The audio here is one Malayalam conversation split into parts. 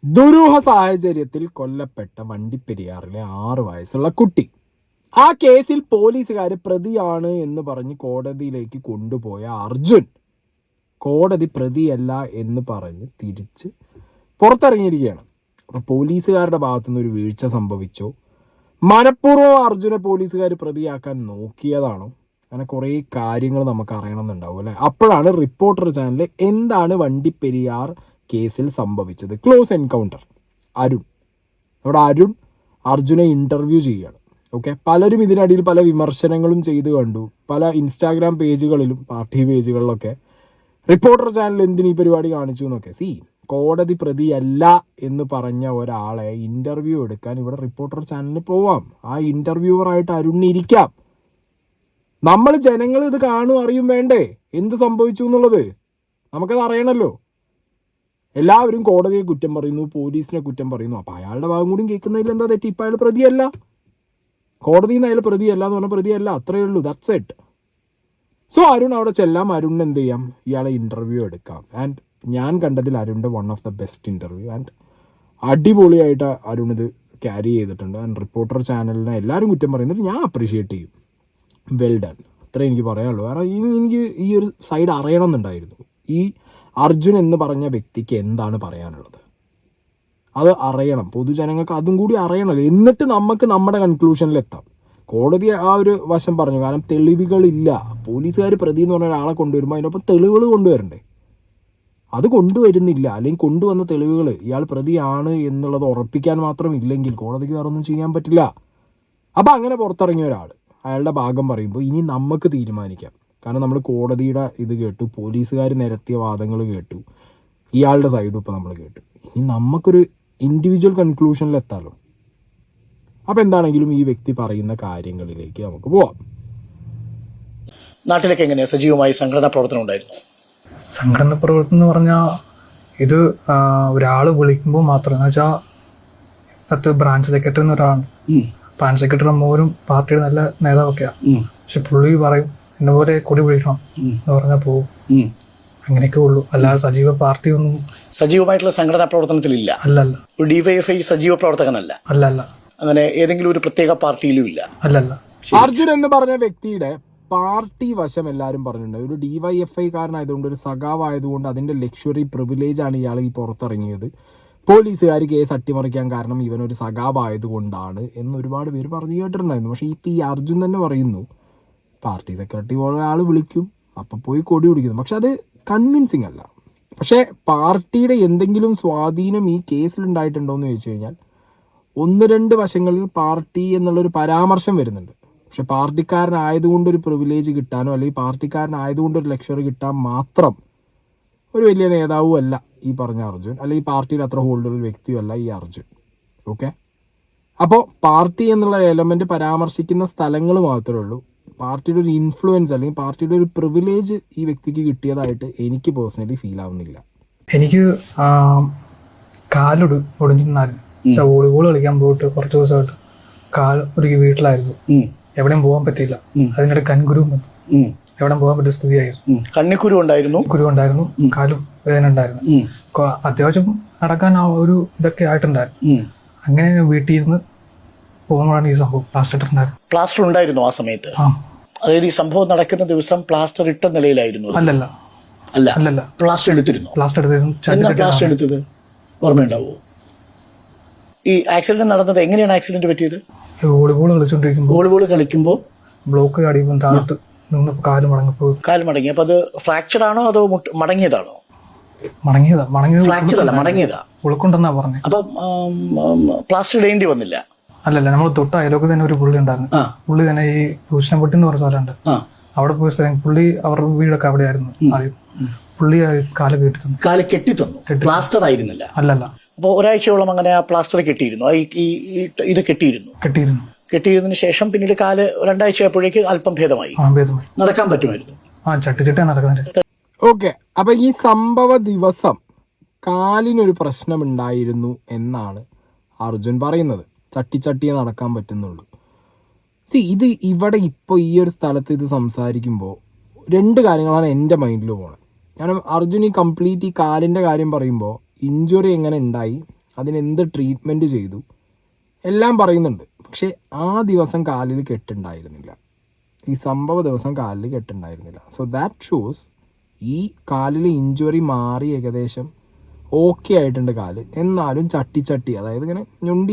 ദുരൂഹ സാഹചര്യത്തിൽ കൊല്ലപ്പെട്ട വണ്ടിപ്പെരിയാറിലെ 6 വയസ്സുള്ള കുട്ടി. ആ കേസിൽ പോലീസുകാർ പ്രതിയാണ് എന്ന് പറഞ്ഞ് കോടതിയിലേക്ക് കൊണ്ടുപോയ അർജുൻ കോടതി പ്രതിയല്ല എന്ന് പറഞ്ഞ് തിരിച്ച് പുറത്തിറങ്ങിയിരിക്കുകയാണ്. അപ്പോൾ പോലീസുകാരുടെ ഭാഗത്തുനിന്ന് ഒരു വീഴ്ച സംഭവിച്ചോ, മനഃപൂർവ്വം അർജുനെ പോലീസുകാർ പ്രതിയാക്കാൻ നോക്കിയതാണോ, അങ്ങനെ കുറേ കാര്യങ്ങൾ നമുക്ക് അറിയണമെന്നുണ്ടാവും അല്ലേ. അപ്പോഴാണ് റിപ്പോർട്ടർ ചാനൽ എന്താണ് വണ്ടിപ്പെരിയാർ കേസിൽ സംഭവിച്ചത്, ക്ലോസ് എൻകൗണ്ടർ. നമ്മുടെ അരുൺ അർജുനെ ഇൻ്റർവ്യൂ ചെയ്യുകയാണ്. ഓക്കെ, പലരും ഇതിനടിയിൽ പല വിമർശനങ്ങളും ചെയ്ത് കണ്ടു. പല ഇൻസ്റ്റാഗ്രാം പേജുകളിലും പാർട്ടി പേജുകളിലൊക്കെ റിപ്പോർട്ടർ ചാനൽ എന്തിന് ഈ പരിപാടി കാണിച്ചു എന്നൊക്കെ. കോടതി പ്രതിയല്ല എന്ന് പറഞ്ഞ ഒരാളെ ഇൻ്റർവ്യൂ എടുക്കാൻ ഇവിടെ റിപ്പോർട്ടർ ചാനലിന് പോവാം. ആ ഇൻ്റർവ്യൂവറായിട്ട് അരുണിരിക്കാം. നമ്മൾ ജനങ്ങൾ ഇത് കാണും അറിയും വേണ്ടേ എന്ത് സംഭവിച്ചു എന്നുള്ളത്? നമുക്കത് അറിയണമല്ലോ. എല്ലാവരും കോടതിയെ കുറ്റം പറയുന്നു, പോലീസിനെ കുറ്റം പറയുന്നു. അപ്പോൾ അയാളുടെ ഭാഗം കൂടി കേൾക്കുന്നതിൽ എന്താ തെറ്റി? ഇപ്പം അയാൾ പ്രതിയല്ല, കോടതിയിൽ നിന്ന് അയാൾ പ്രതിയല്ല എന്ന് പറഞ്ഞാൽ പ്രതിയല്ല, അത്രയേ ഉള്ളൂ. That's it. സോ അരുൺ അവിടെ ചെല്ലാം, അരുണിന് എന്ത് ചെയ്യാം, ഇയാളെ ഇൻ്റർവ്യൂ എടുക്കാം. ആൻഡ് ഞാൻ കണ്ടതിൽ അരുണിൻ്റെ one of the best interview. And അടിപൊളിയായിട്ട് അരുൺ ഇത് ക്യാരി ചെയ്തിട്ടുണ്ട്. ആൻഡ് റിപ്പോർട്ടർ ചാനലിനെ എല്ലാവരും കുറ്റം പറയുന്നത് ഞാൻ അപ്രീഷിയേറ്റ് ചെയ്യും. വെൽ ഡൺ, അത്രേ എനിക്ക് പറയാനുള്ളൂ. കാരണം എനിക്ക് ഈ ഒരു സൈഡ് അറിയണമെന്നുണ്ടായിരുന്നു. ഈ അർജുൻ എന്ന് പറഞ്ഞ വ്യക്തിക്ക് എന്താണ് പറയാനുള്ളത് അത് അറിയണം, പൊതുജനങ്ങൾക്ക് അതും കൂടി അറിയണമല്ലോ. എന്നിട്ട് നമുക്ക് നമ്മുടെ കൺക്ലൂഷനിലെത്താം. കോടതി ആ ഒരു വശം പറഞ്ഞു, കാരണം തെളിവുകളില്ല. പോലീസുകാർ പ്രതി എന്ന് പറഞ്ഞ ഒരാളെ കൊണ്ടുവരുമ്പോൾ അതിനൊപ്പം തെളിവുകൾ കൊണ്ടുവരണ്ടേ? അത് കൊണ്ടുവരുന്നില്ല. അല്ലെങ്കിൽ കൊണ്ടുവന്ന തെളിവുകൾ ഇയാൾ പ്രതിയാണ് എന്നുള്ളത് ഉറപ്പിക്കാൻ മാത്രം ഇല്ലെങ്കിൽ കോടതിക്ക് വേറെ ഒന്നും ചെയ്യാൻ പറ്റില്ല. അപ്പോൾ അങ്ങനെ പുറത്തിറങ്ങിയ ഒരാൾ അയാളുടെ ഭാഗം പറയുമ്പോൾ ഇനി നമുക്ക് തീരുമാനിക്കാം. കാരണം നമ്മൾ കോടതിയുടെ ഇത് കേട്ടു, പോലീസുകാർ നിരത്തിയ വാദങ്ങൾ കേട്ടു, ഇയാളുടെ സൈഡും ഇപ്പോൾ നമ്മൾ കേട്ടു. ഇനി നമുക്കൊരു ഇൻഡിവിജ്വൽ കൺക്ലൂഷനിലെത്താലോ. അപ്പോൾ എന്താണെങ്കിലും ഈ വ്യക്തി പറയുന്ന കാര്യങ്ങളിലേക്ക് നമുക്ക് പോവാം. നാട്ടിലേക്ക് എങ്ങനെയാണ് സജീവമായി സംഘടനാ പ്രവർത്തനം ഉണ്ടായിരുന്നു? സംഘടന പ്രവർത്തനം എന്ന് പറഞ്ഞാൽ ഇത് ഒരാൾ വിളിക്കുമ്പോൾ മാത്രം, എന്ന് വെച്ചാൽ അത് ബ്രാഞ്ച് സെക്രട്ടറി എന്ന ഒരാളാണ്. ബ്രാഞ്ച് സെക്രട്ടറി മോരും പാർട്ടിയുടെ നല്ല നേതാവൊക്കെയാണ്. പക്ഷെ പുള്ളി പറയും എന്നെ പോലെ കൊടി പിടിക്കണം എന്ന് പറഞ്ഞാൽ പോകും. അങ്ങനെയൊക്കെ ഉള്ളൂ, അല്ലാതെ സജീവ പാർട്ടി ഒന്നും സജീവമായിട്ടുള്ള സംഘടനാ പ്രവർത്തനത്തിലില്ല. അല്ലല്ല. ഡിവൈഎഫ്ഐ സജീവ പ്രവർത്തകനല്ല. അല്ലല്ല. അങ്ങനെ ഏതെങ്കിലും ഒരു പ്രത്യേക പാർട്ടിയിലും ഇല്ല. അല്ലല്ല. അർജുൻ എന്ന് പറഞ്ഞ വ്യക്തിയുടെ പാർട്ടി വശം എല്ലാവരും പറഞ്ഞിട്ടുണ്ട്. ഒരു DYFI കാരനായതുകൊണ്ട്, ഒരു സഖാവായതുകൊണ്ട് അതിൻ്റെ ലക്ഷറി പ്രിവിലേജാണ് ഇയാൾ ഈ പുറത്തിറങ്ങിയത്. പോലീസുകാർ കേസ് അട്ടിമറിക്കാൻ കാരണം ഇവനൊരു സഖാവായതുകൊണ്ടാണ് എന്ന് ഒരുപാട് പേര് പറഞ്ഞു കേട്ടിട്ടുണ്ടായിരുന്നു. പക്ഷേ ഇപ്പോൾ ഈ അർജുൻ തന്നെ പറയുന്നു പാർട്ടി സെക്രട്ടറി പോലെ ആൾ വിളിക്കും, അപ്പം പോയി കൊടി പിടിക്കുന്നു. പക്ഷെ അത് കൺവിൻസിങ് അല്ല. പക്ഷേ പാർട്ടിയുടെ എന്തെങ്കിലും സ്വാധീനം ഈ കേസിലുണ്ടായിട്ടുണ്ടോ എന്ന് ചോദിച്ചു കഴിഞ്ഞാൽ 1-2 വശങ്ങളിൽ പാർട്ടി എന്നുള്ളൊരു പരാമർശം വരുന്നുണ്ട്. പക്ഷെ പാർട്ടിക്കാരനായതുകൊണ്ടൊരു പ്രിവിലേജ് കിട്ടാനോ അല്ലെങ്കിൽ പാർട്ടിക്കാരനായതുകൊണ്ടൊരു ലക്ഷറി കിട്ടാൻ മാത്രം ഒരു വലിയ നേതാവും അല്ല ഈ പറഞ്ഞ അർജുൻ, അല്ലെങ്കിൽ പാർട്ടിയിൽ അത്ര ഹോൾഡർ വ്യക്തിയുമല്ല ഈ അർജുൻ. ഓക്കെ, അപ്പോൾ പാർട്ടി എന്നുള്ള എലമെൻറ്റ് പരാമർശിക്കുന്ന സ്ഥലങ്ങൾ മാത്രമേ ഉള്ളൂ. പാർട്ടിയുടെ ഒരു ഇൻഫ്ലുവൻസ് അല്ലെങ്കിൽ പാർട്ടിയുടെ ഒരു പ്രിവിലേജ് ഈ വ്യക്തിക്ക് കിട്ടിയതായിട്ട് എനിക്ക് പേഴ്സണലി ഫീൽ ആവുന്നില്ല. എനിക്ക് ഒടിഞ്ഞിരുന്നായിരുന്നു. വോളിബോൾ കളിക്കാൻ പോയിട്ട് കുറച്ച് ദിവസമായിട്ട് കാൽ ഒരു വീട്ടിലായിരുന്നു, എവിടെയും പോകാൻ പറ്റിയില്ല. അതിനിടെ കൺകുരു എവിടെയും പോകാൻ പറ്റിയ സ്ഥിതിയായിരുന്നു. കണ്ണിക്കുരു ഉണ്ടായിരുന്നു, കാലും വേദന ഉണ്ടായിരുന്നു. അത്യാവശ്യം നടക്കാൻ ഒരു ഇതൊക്കെ ആയിട്ടുണ്ടായിരുന്നു. അങ്ങനെ വീട്ടിൽ ഇരുന്ന് പോകുമ്പോഴാണ് ഈ സംഭവം. പ്ലാസ്റ്റർ ഉണ്ടായിരുന്നു ആ സമയത്ത്. അതായത് ഈ സംഭവം നടക്കുന്ന ദിവസം പ്ലാസ്റ്റർ ഇട്ട നിലയിലായിരുന്നു? അല്ല. പ്ലാസ്റ്റർ എടുത്തിരുന്നു. പ്ലാസ്റ്റർ എടുത്തത് ഓർമ്മയുണ്ടാവോ? ഈ ആക്സിഡന്റ് നടന്നത് എങ്ങനെയാണ്? ആക്സിഡന്റ് പറ്റിയത് വോളിബോൾ കളിക്കുമ്പോൾ ബ്ലോക്ക് അടിക്കുമ്പോൾ താഴോട്ട് നിന്നപ്പോൾ കാല് മടങ്ങി. അപ്പൊ അത് ഫ്രാക്ചർ ആണോ അതോ മടങ്ങിയതാണോ? ഫ്രാക്ചർ അല്ല, മടങ്ങിയതാ. ഉൾക്കൊണ്ടെന്നാ പറഞ്ഞത്. അപ്പൊ പ്ലാസ്റ്റർ ഇടേണ്ടി വന്നില്ല? അല്ലല്ല, നമ്മൾ തൊട്ട് അയലോക്ക് തന്നെ ഒരു പുള്ളി ഉണ്ടായിരുന്നു. പുള്ളി തന്നെ ഈ ഭൂഷണപ്പെട്ടി എന്ന് പറഞ്ഞ സ്ഥലമുണ്ട്, അവിടെ പോയി സ്ഥലം. പുള്ളി അവരുടെ വീടൊക്കെ അവിടെ ആയിരുന്നു ആദ്യം. പുള്ളി കാല് കെട്ടി തന്നു. പ്ലാസ്റ്റർ ആയിരുന്നില്ല? അല്ലല്ല. അപ്പോൾ ഒരാഴ്ചയോളം അങ്ങനെ ആ പ്ലാസ്റ്റർ കെട്ടിയിരുന്നു. ഇത് കെട്ടിയിരുന്നതിന് ശേഷം പിന്നീട് കാല് 2 ആഴ്ച ആയപ്പോഴേക്ക് അല്പം ഭേദമായി. നടക്കാൻ പറ്റുമായിരുന്നു? ചട്ടിച്ചട്ടിയാണ് നടക്കുന്നത്. ഓക്കെ, അപ്പൊ ഈ സംഭവ ദിവസം കാലിനൊരു പ്രശ്നമുണ്ടായിരുന്നു എന്നാണ് അർജുൻ പറയുന്നത്. ചട്ടിയെ നടക്കാൻ പറ്റുന്നുള്ളൂ. ഇത് ഇവിടെ ഇപ്പോൾ ഈ ഒരു സ്ഥലത്ത് ഇത് സംസാരിക്കുമ്പോൾ 2 കാര്യങ്ങളാണ് എൻ്റെ മൈൻഡിൽ പോകുന്നത്. കാരണം അർജുൻ ഈ കാലിൻ്റെ കാര്യം പറയുമ്പോൾ ഇഞ്ചുറി എങ്ങനെ ഉണ്ടായി, അതിനെന്ത് ട്രീറ്റ്മെൻറ്റ് ചെയ്തു എല്ലാം പറയുന്നുണ്ട്. പക്ഷേ ആ ദിവസം കാലിൽ കെട്ടുണ്ടായിരുന്നില്ല, ഈ സംഭവ ദിവസം കാലിൽ കെട്ടുണ്ടായിരുന്നില്ല. സോ ദാറ്റ് ഷോസ് ഈ കാലിൽ ഇഞ്ചുറി മാറി ഏകദേശം ഓക്കെ ആയിട്ടുണ്ട് കാല്, എന്നാലും ചട്ടി അതായത് ഇങ്ങനെ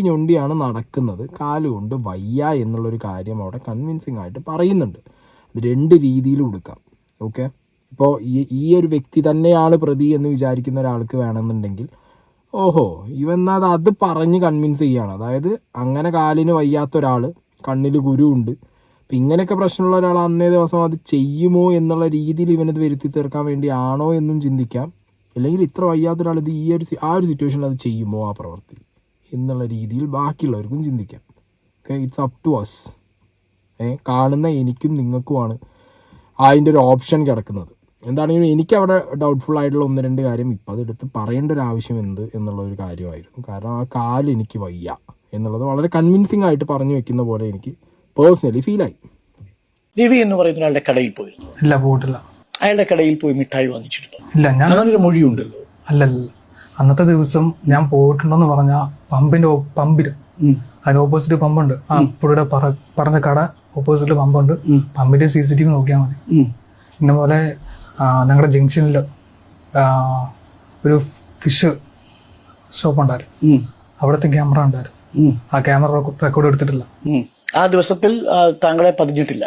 ഞൊണ്ടിയാണ് നടക്കുന്നത്, കാല് കൊണ്ട് വയ്യ എന്നുള്ളൊരു കാര്യം അവിടെ കൺവിൻസിങ് ആയിട്ട് പറയുന്നുണ്ട്. അത് 2 രീതിയിലും എടുക്കാം. ഓക്കെ, ഇപ്പോൾ ഈ ഒരു വ്യക്തി തന്നെയാണ് പ്രതി എന്ന് വിചാരിക്കുന്ന ഒരാൾക്ക് വേണമെന്നുണ്ടെങ്കിൽ ഓഹോ അത് പറഞ്ഞ് കൺവിൻസ് ചെയ്യുകയാണ്. അതായത് അങ്ങനെ കാലിന് വയ്യാത്ത ഒരാൾ, കണ്ണിൽ കുരുവുണ്ട്, അപ്പം ഇങ്ങനെയൊക്കെ പ്രശ്നമുള്ള ഒരാൾ അന്നേ ദിവസം അത് ചെയ്യുമോ എന്നുള്ള രീതിയിൽ ഇവനത് വരുത്തി തീർക്കാൻ വേണ്ടിയാണോ എന്നും ചിന്തിക്കാം. അല്ലെങ്കിൽ ഇത്ര വയ്യാത്ത ഒരാൾ ഇത് ആ ഒരു സിറ്റുവേഷനിൽ അത് ചെയ്യുമോ ആ പ്രവൃത്തി എന്നുള്ള രീതിയിൽ ബാക്കിയുള്ളവർക്കും ചിന്തിക്കാം. Okay, it's up to us. കാണുന്ന എനിക്കും നിങ്ങൾക്കുമാണ് അതിൻ്റെ ഒരു ഓപ്ഷൻ കിടക്കുന്നത്. എന്താണെങ്കിലും എനിക്കവിടെ ഡൗട്ട്ഫുൾ ആയിട്ടുള്ള 1-2 കാര്യം ഇപ്പം അതെടുത്ത് പറയേണ്ട ഒരു ആവശ്യം എന്ത് എന്നുള്ളൊരു കാര്യമായിരുന്നു. കാരണം ആ കാല് എനിക്ക് വയ്യ എന്നുള്ളത് വളരെ കൺവിൻസിങ് ആയിട്ട് പറഞ്ഞു വെക്കുന്ന പോലെ എനിക്ക് പേഴ്സണലി ഫീലായി. രവി എന്ന് പറയുന്ന ഒരാളുടെ കടയിൽ പോയിരുന്നു? ഇല്ല, പോയിട്ടില്ല. അയാളുടെ കടയിൽ പോയി മിഠായി വാങ്ങിച്ചിട്ടുണ്ടോ? ഇല്ല, ഞാൻ അങ്ങനൊരു മൊഴിയുണ്ടല്ലോ. അല്ലല്ല, അന്നത്തെ ദിവസം ഞാൻ പോയിട്ടുണ്ടെന്ന് പറഞ്ഞ പമ്പിൽ അതിന് ഓപ്പോസിറ്റ് പമ്പുണ്ട്. ആ പുള്ളിയുടെ പറഞ്ഞ കട ഓപ്പോസിറ്റ് പമ്പുണ്ട്. പമ്പിന്റെ CCTV നോക്കിയാൽ മതി. ഇന്ന പോലെ ഞങ്ങളുടെ ജംഗ്ഷനിൽ ഒരു ഫിഷ് ഷോപ്പ് ഉണ്ടായിരുന്നു, അവിടുത്തെ ക്യാമറ ഉണ്ടായിരുന്നു. ആ ക്യാമറ റെക്കോർഡ് എടുത്തിട്ടില്ല. ആ ദിവസത്തിൽ താങ്കളെ പതിഞ്ഞിട്ടില്ല?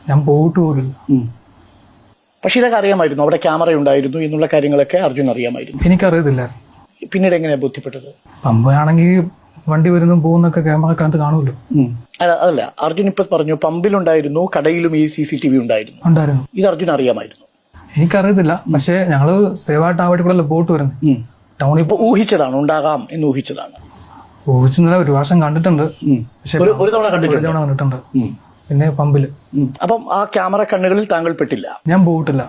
ഞാൻ പോയിട്ട് പോലില്ല. പക്ഷെ ഇതൊക്കെ അറിയാമായിരുന്നു, അവിടെ ക്യാമറ ഉണ്ടായിരുന്നു എന്നുള്ള കാര്യങ്ങളൊക്കെ അർജുൻ അറിയാമായിരുന്നു? എനിക്കറിയത്തില്ലായിരുന്നു. പിന്നീട് എങ്ങനെയാണ് ബോധ്യപ്പെട്ടത്? പമ്പിലാണെങ്കിൽ വണ്ടി വരുന്നു പോകുന്നൊക്കെ ക്യാമറക്കകത്ത് കാണുമല്ലോ. അതല്ല, അർജുൻ ഇപ്പൊ പറഞ്ഞു പമ്പിലുണ്ടായിരുന്നു, കടയിലും ഈ CCTV ഉണ്ടായിരുന്നു. ഇത് അർജുൻ അറിയാമായിരുന്നു? എനിക്കറിയത്തില്ല, പക്ഷെ ഞങ്ങള് സ്ഥിരമായിട്ട് ആ വഴി കൂടെ പോയിട്ട് വരുന്നത്. ടൗണിൽ ഇപ്പൊ ഊഹിച്ചതാണ്, ഉണ്ടാകാം എന്ന് ഊഹിച്ചതാണ്? ഊഹിച്ചെന്നല്ല, ഒരു പ്രാവശ്യം കണ്ടിട്ടുണ്ട്. പക്ഷെ ഒരു തവണ കണ്ടിട്ടുണ്ട്. പിന്നെ പമ്പില്. അപ്പം ആ ക്യാമറ കണ്ണുകളിൽ താങ്കൾ പെട്ടില്ല? ഞാൻ പോയിട്ടില്ല.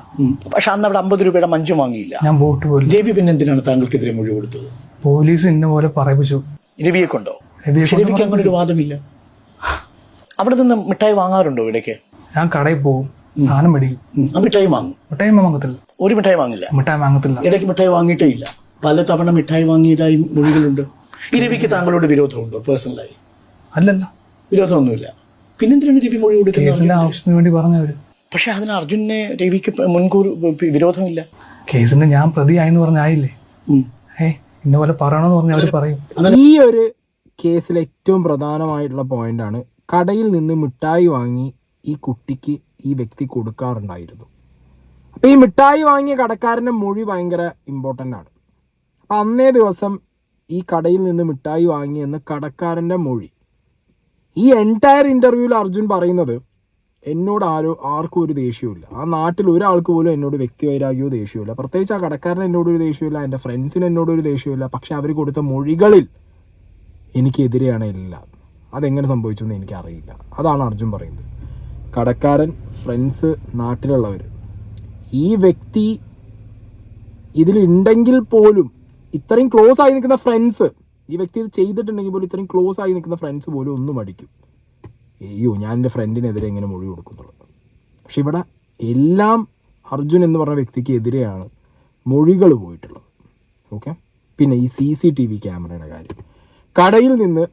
പക്ഷെ അന്ന് അവിടെ 50 രൂപയുടെ മഞ്ചു വാങ്ങിയില്ല? ഞാൻ പോയിട്ട് പോലും. രവി പിന്നെ എന്തിനാണ് താങ്കൾക്കെതിരെ മൊഴി കൊടുത്തത്? പോലീസ് ഇന്ന പോലെ പറയിപ്പിച്ചു. രവിയെ കൊണ്ടോ? രവിക്ക് അങ്ങനെ ഒരു വാദമില്ല. അവിടെ നിന്ന് മിഠായി വാങ്ങാറുണ്ടോ ഇടയ്ക്ക്? ഞാൻ കടയിൽ പോകും, സാധനം മേടിക്കും, മിഠായി വാങ്ങും. മിഠായി വാങ്ങത്തില്ല. ഒരു മിഠായി വാങ്ങില്ല? മിഠായി വാങ്ങത്തില്ല. ഇടയ്ക്ക് മിഠായി വാങ്ങിയിട്ടേ ഇല്ല? പല തവണ മിഠായി വാങ്ങിയതായി മൊഴികളുണ്ട്. ഈ രവിക്ക് താങ്കളോട് വിരോധമുണ്ടോ പേഴ്സണലായി? അല്ലല്ല, വിരോധമൊന്നുമില്ല. പിന്നെന്തിനാണ് രവി മൊഴി കൊടുക്കുന്നത്? ആവശ്യത്തിന് വേണ്ടി പറഞ്ഞവര്. പക്ഷെ അതിന് അർജുനെ രവിക്ക് മുൻകൂർ വിരോധമില്ല. കേസിന് ഞാൻ പ്രതിയായെന്ന് പറഞ്ഞായില്ലേ, ഇന്ന പോലെ പറയണമെന്ന് പറഞ്ഞ അവര് പറയും. ഈ ഒരു കേസിൽ ഏറ്റവും പ്രധാനമായിട്ടുള്ള പോയിന്റാണ്, കടയിൽ നിന്ന് മിഠായി വാങ്ങി ഈ കുട്ടിക്ക് ഈ വ്യക്തി കൊടുക്കാറുണ്ടായിരുന്നു. അപ്പം ഈ മിഠായി വാങ്ങിയ കടക്കാരൻ്റെ മൊഴി ഭയങ്കര ഇമ്പോർട്ടൻ്റ് ആണ്. അപ്പം അന്നേ ദിവസം ഈ കടയിൽ നിന്ന് മിഠായി വാങ്ങിയെന്ന് കടക്കാരൻ്റെ മൊഴി. ഈ എൻറ്റയർ ഇൻ്റർവ്യൂവിൽ അർജുൻ പറയുന്നത് എന്നോട് ആർക്കും ഒരു ദേഷ്യമില്ല, ആ നാട്ടിൽ ഒരാൾക്ക് പോലും എന്നോട് വ്യക്തിവൈരാഗ്യമോ ദേഷ്യമില്ല, പ്രത്യേകിച്ച് ആ കടക്കാരൻ എന്നോടൊരു ദേഷ്യമില്ല, എൻ്റെ ഫ്രണ്ട്സിന് എന്നോടൊരു ദേഷ്യമില്ല, പക്ഷെ അവർ കൊടുത്ത മൊഴികളിൽ എനിക്കെതിരെയാണ് എല്ലാം. അതെങ്ങനെ സംഭവിച്ചു എന്ന് എനിക്കറിയില്ല. അതാണ് അർജുൻ പറയുന്നത്. കടക്കാരൻ, ഫ്രണ്ട്സ്, നാട്ടിലുള്ളവർ, ഈ വ്യക്തി ഇതിലുണ്ടെങ്കിൽ പോലും ഇത്രയും ക്ലോസ് ആയി നിൽക്കുന്ന ഫ്രണ്ട്സ്, ഈ വ്യക്തി ഇത് ചെയ്തിട്ടുണ്ടെങ്കിൽ പോലും ഇത്രയും ക്ലോസ് ആയി നിൽക്കുന്ന ഫ്രണ്ട്സ് പോലും ഒന്നും അടിക്കും, അയ്യോ ഞാൻ എൻ്റെ ഫ്രണ്ടിനെതിരെ എങ്ങനെ മൊഴി കൊടുക്കുന്നുള്ളത്. പക്ഷെ ഇവിടെ എല്ലാം അർജുൻ എന്ന് പറഞ്ഞ വ്യക്തിക്ക് എതിരെയാണ് മൊഴികൾ പോയിട്ടുള്ളത്. ഓക്കെ, പിന്നെ ഈ CCTV ക്യാമറയുടെ കാര്യം, കടയിൽ നിന്ന്